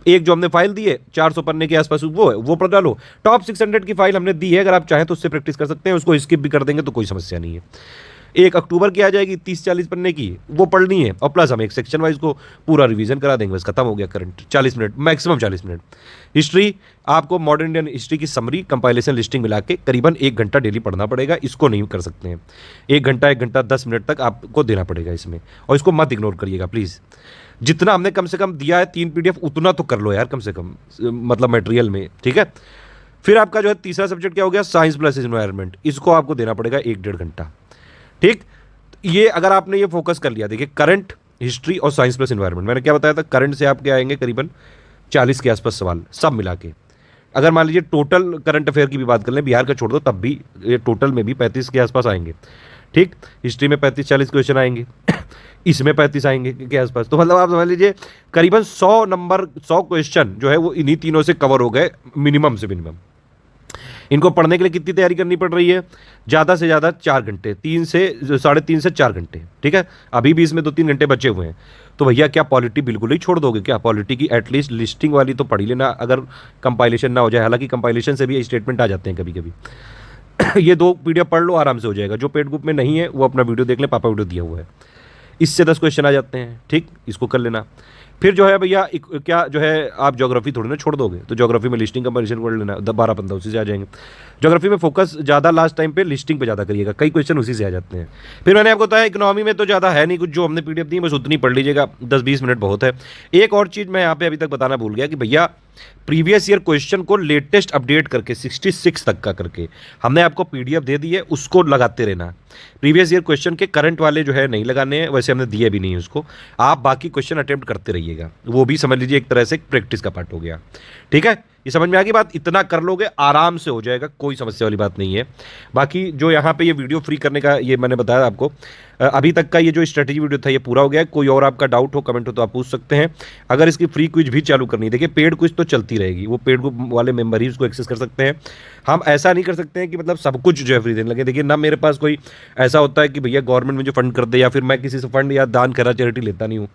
एक जो हमने फाइल दी है 400 पन्ने के आसपास, वो पढ़ डालो। टॉप 600 की फाइल हमने दी है, अगर आप चाहें तो उससे प्रैक्टिस कर सकते हैं, उसको स्किप भी कर देंगे तो कोई समस्या नहीं है। 1 अक्टूबर की आ जाएगी 30-40 पन्ने की, वो पढ़नी है, और प्लस हम एक सेक्शन वाइज को पूरा रिवीजन करा देंगे, बस खत्म हो गया current. 40 minute maximum 40 minute. History आपको मॉडर्न इंडियन हिस्ट्री की समरी, कंपाइलेशन, लिस्टिंग मिला के करीबन 1 घंटा डेली पढ़ना पड़ेगा। इसको नहीं कर सकते हैं, 1 घंटा 10 मिनट तक आपको देना पड़ेगा इसमें, और इसको मत इग्नोर करिएगा प्लीज़। जितना हमने कम से कम दिया है 3 PDF, उतना तो कर लो यार कम से कम, मतलब मटेरियल में, ठीक है। फिर आपका जो है तीसरा सब्जेक्ट क्या हो गया, साइंस प्लस एनवायरनमेंट, इसको आपको देना पड़ेगा 1-1.5 घंटा, ठीक। ये अगर आपने ये फोकस कर लिया, देखिए करंट, हिस्ट्री और साइंस प्लस एनवायरनमेंट, मैंने क्या बताया था, करंट से आपके आएंगे करीबन 40 के आसपास सवाल सब मिला के। अगर मान लीजिए टोटल करंट अफेयर की भी बात कर लें, बिहार का छोड़ दो, तब भी ये टोटल में भी 35 के आसपास आएंगे, ठीक। हिस्ट्री में 35-40 क्वेश्चन आएंगे, इसमें 35 आएंगे के आसपास, तो मतलब आप समझ लीजिए करीबन 100 क्वेश्चन जो है वो इन्हीं तीनों से कवर हो गए, मिनिमम से मिनिमम। इनको पढ़ने के लिए कितनी तैयारी करनी पड़ रही है, ज़्यादा से ज़्यादा 4 घंटे, 3 से 3.5 से 4 घंटे, ठीक है। अभी भी इसमें 2-3 घंटे बचे हुए हैं, तो भैया क्या पॉलिटी बिल्कुल ही छोड़ दोगे क्या? पॉलिटी की एटलीस्ट लिस्टिंग वाली तो पढ़ ही लेना, अगर कंपाइलेशन ना हो जाए, हालांकि कंपाइलेशन से भी स्टेटमेंट आ जाते हैं कभी कभी। ये 2 PDF पढ़ लो, आराम से हो जाएगा। जो पेड ग्रुप में नहीं है वो अपना वीडियो देख ले, पापा वीडियो दिया हुआ है, इससे 10 क्वेश्चन आ जाते हैं, ठीक, इसको कर लेना। फिर जो है भैया क्या जो है, आप ज्योग्राफी थोड़ी ना छोड़ दोगे, तो ज्योग्राफी में लिस्टिंग कंपैरिजन कर लेना, 12-15 उसी से आ जाएंगे। ज्योग्राफी में फोकस ज़्यादा लास्ट टाइम पे लिस्टिंग पे ज़्यादा करिएगा, कई क्वेश्चन उसी से आ जाते हैं। फिर मैंने आपको बताया इकोनॉमी में तो ज़्यादा है नहीं कुछ, जो हमने PDF दी बस उतनी पढ़ लीजिएगा, 10-20 मिनट बहुत है। एक और चीज़ मैं यहाँ पे अभी तक बताना भूल गया कि भैया प्रीवियस ईयर क्वेश्चन को लेटेस्ट अपडेट करके 66 तक का करके हमने आपको PDF दे दी है, उसको लगाते रहना। प्रीवियस ईयर क्वेश्चन के करंट वाले जो है नहीं लगाने हैं, वैसे हमने दिए भी नहीं उसको, आप बाकी क्वेश्चन अटेम्प्ट करते रहिएगा, वो भी समझ लीजिए एक तरह से प्रैक्टिस का पार्ट हो गया, ठीक है। ये समझ में आ गई बात, इतना कर लोगे आराम से हो जाएगा, कोई समस्या वाली बात नहीं है। बाकी जो यहाँ पे ये वीडियो फ्री करने का ये मैंने बताया आपको, अभी तक का ये जो स्ट्रेटेजी वीडियो था ये पूरा हो गया है। कोई और आपका डाउट हो, कमेंट हो तो आप पूछ सकते हैं। अगर इसकी फ्री क्विज भी चालू करनी है, देखिए पेड क्विज तो चलती रहेगी, वो पेड ग्रुप वाले मेंबर ही उसको एक्सेस कर सकते हैं। हम ऐसा नहीं कर सकते हैं कि मतलब सब कुछ जो है फ्री देने लगे। देखिए ना, मेरे पास कोई ऐसा होता है कि भैया गवर्नमेंट मुझे फंड कर दे, या फिर मैं किसी से फंड या दान करा चैरिटी लेता नहीं हूँ,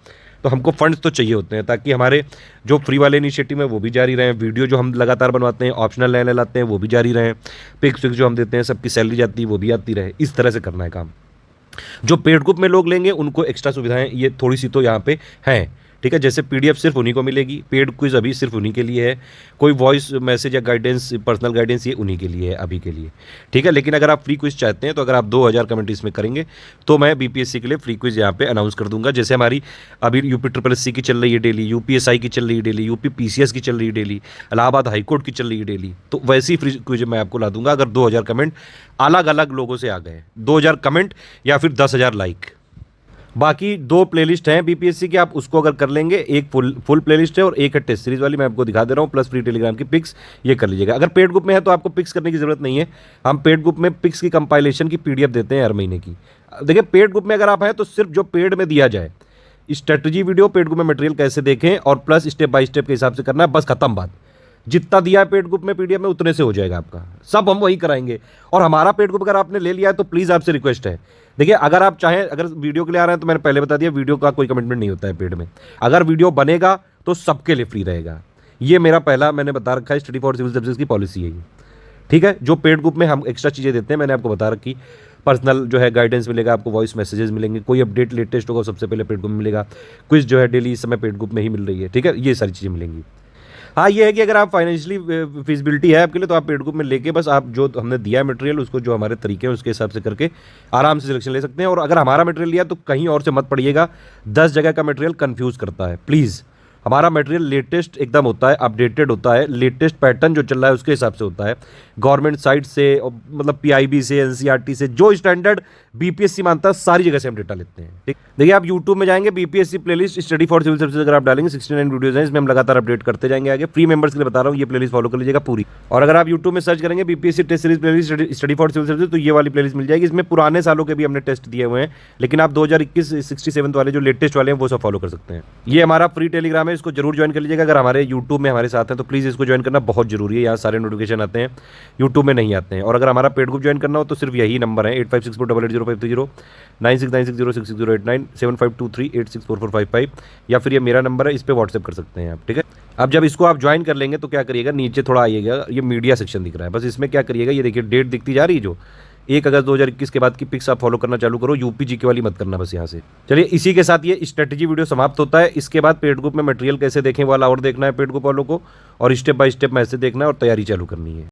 तो हमको फंड्स तो चाहिए होते हैं, ताकि हमारे जो फ्री वाले इनिशिएटिव है वो भी जारी रहें, वीडियो जो हम लगातार बनवाते हैं, ऑप्शनल नए लाते हैं वो भी जारी रहें, पिक्स जो हम देते हैं सबकी सैलरी जाती है वो भी आती रहे, इस तरह से करना है काम। जो पेड ग्रुप में लोग लेंगे उनको एक्स्ट्रा सुविधाएं ये थोड़ी सी तो यहाँ पे हैं, ठीक है। जैसे PDF सिर्फ उन्हीं को मिलेगी, पेड क्विज अभी सिर्फ उन्हीं के लिए है, कोई वॉइस मैसेज या गाइडेंस, पर्सनल गाइडेंस ये उन्हीं के लिए है अभी के लिए, ठीक है। लेकिन अगर आप फ्री क्विज चाहते हैं तो अगर आप 2000 कमेंट इसमें करेंगे तो मैं BPSC के लिए फ्री क्विज यहाँ पे अनाउंस कर दूंगा। जैसे हमारी अभी UP-SSC की चल रही है डेली, UPSI की चल रही है डेली, UP-PCS की चल रही है डेली, इलाहाबाद हाईकोर्ट की चल रही है डेली, तो वैसी फ्री क्विज मैं आपको ला दूंगा अगर 2000 कमेंट अलग अलग लोगों से आ गए, 2000 कमेंट या फिर 10,000 लाइक। बाकी 2 प्लेलिस्ट हैं BPSC की, आप उसको अगर कर लेंगे, एक फुल प्लेलिस्ट है और एक है टेस्ट सीरीज वाली, मैं आपको दिखा दे रहा हूँ, प्लस फ्री टेलीग्राम की पिक्स, ये कर लीजिएगा। अगर पेड ग्रुप में है तो आपको पिक्स करने की जरूरत नहीं है, हम पेड ग्रुप में पिक्स की कंपाइलेशन की PDF देते हैं हर महीने की। देखिए पेड ग्रुप में अगर आप हैं तो सिर्फ जो पेड में दिया जाए, स्ट्रेटजी वीडियो, पेड ग्रुप में मटेरियल कैसे देखें और प्लस स्टेप बाय स्टेप के हिसाब से करना है, बस खत्म बात। जितना दिया है पेड ग्रुप में PDF में उतने से हो जाएगा आपका, सब हम वही कराएंगे। और हमारा पेड ग्रुप अगर आपने ले लिया है तो प्लीज़ आपसे रिक्वेस्ट है, देखिए अगर आप चाहें, अगर वीडियो के लिए आ रहे हैं तो मैंने पहले बता दिया, वीडियो का कोई कमिटमेंट नहीं होता है पेड में। अगर वीडियो बनेगा तो सबके लिए फ्री रहेगा, ये मेरा पहला मैंने बता रखा है, स्टडी फॉर सिविल सर्विसेज की पॉलिसी है ये, ठीक है। जो पेड ग्रुप में हम एक्स्ट्रा चीज़ें देते हैं मैंने आपको बता रखी, पर्सनल जो है गाइडेंस मिलेगा आपको, वॉइस मैसेजेस मिलेंगे, कोई अपडेट लेटेस्ट होगा सबसे पहले पेड ग्रुप में मिलेगा, क्विज जो है डेली इस समय पेड ग्रुप में ही मिल रही है, ठीक है, ये सारी चीज़ें मिलेंगी। हाँ ये है कि अगर आप फाइनेंशियली फिजिबिलिटी है आपके लिए तो आप पेड ग्रुप में लेके बस आप जो हमने दिया है मटेरियल उसको जो हमारे तरीके हैं उसके हिसाब से करके आराम से सिलेक्शन ले सकते हैं। और अगर हमारा मटेरियल लिया तो कहीं और से मत पढ़िएगा, 10 जगह का मटेरियल कंफ्यूज करता है प्लीज़। हमारा मटेरियल लेटेस्ट एकदम होता है, अपडेटेड होता है, लेटेस्ट पैटर्न जो चल रहा है उसके हिसाब से होता है, गवर्नमेंट साइट से, मतलब PIB से, NCERT से, जो स्टैंडर्ड BPSC मानता है सारी जगह से हम डेटा लेते हैं, ठीक। देखिए आप YouTube में जाएंगे, BPSC playlist study for civil services अगर आप डालेंगे 69 वीडियोज हैं, इसमें हम लगातार अपडेट करते जाएंगे आगे। फ्री मेंबर्स के लिए बता रहा हूँ, ये प्लेलिस्ट फॉलो कर लीजिएगा पूरी। और अगर आप YouTube में सर्च करेंगे BPSC test series playlist study for civil services तो ये वाली प्लेलिस्ट मिल जाएगी। इसमें पुराने सालों के भी हमने टेस्ट दिए हुए हैं, लेकिन आप 2021 67 वाले जो लेटेस्ट वाले हैं वो सब फॉलो कर सकते हैं। ये हमारा फ्री टेलीग्राम है, इसको जरूर ज्वाइन कर लीजिएगा। अगर हमारे यूट्यूब में हमारे साथ हैं तो प्लीज़ इसको ज्वाइन करना बहुत जरूरी है, यहाँ सारे नोटिफिकेशन आते हैं, यूट्यूब में नहीं आते हैं। और अगर हमारा पेड ग्रुप ज्वाइन करना हो तो सिर्फ यही नंबर है 8564880530, 9696066089, 7523864455, या फिर ये मेरा नंबर है, इस पर व्हाट्सएप कर सकते हैं आप, ठीक है। अब जब इसको आप ज्वाइन कर लेंगे तो क्या करिएगा, नीचे थोड़ा आइएगा, ये मीडिया सेक्शन दिख रहा है, बस इसमें क्या करिएगा, ये देखिए डेट दिखती जा रही है जो 1 अगस्त 2021 के बाद की पिक्स आप फॉलो करना चालू करो, यूपी जीके वाली मत करना बस यहाँ से। चलिए इसी के साथ ये स्ट्रेटेजी वीडियो समाप्त होता है। इसके बाद पेड ग्रुप में मटेरियल कैसे देखें वाला और देखना है पेड ग्रुप वालों को, और स्टेप बाय स्टेप मैसेज देखना है और तैयारी चालू करनी है।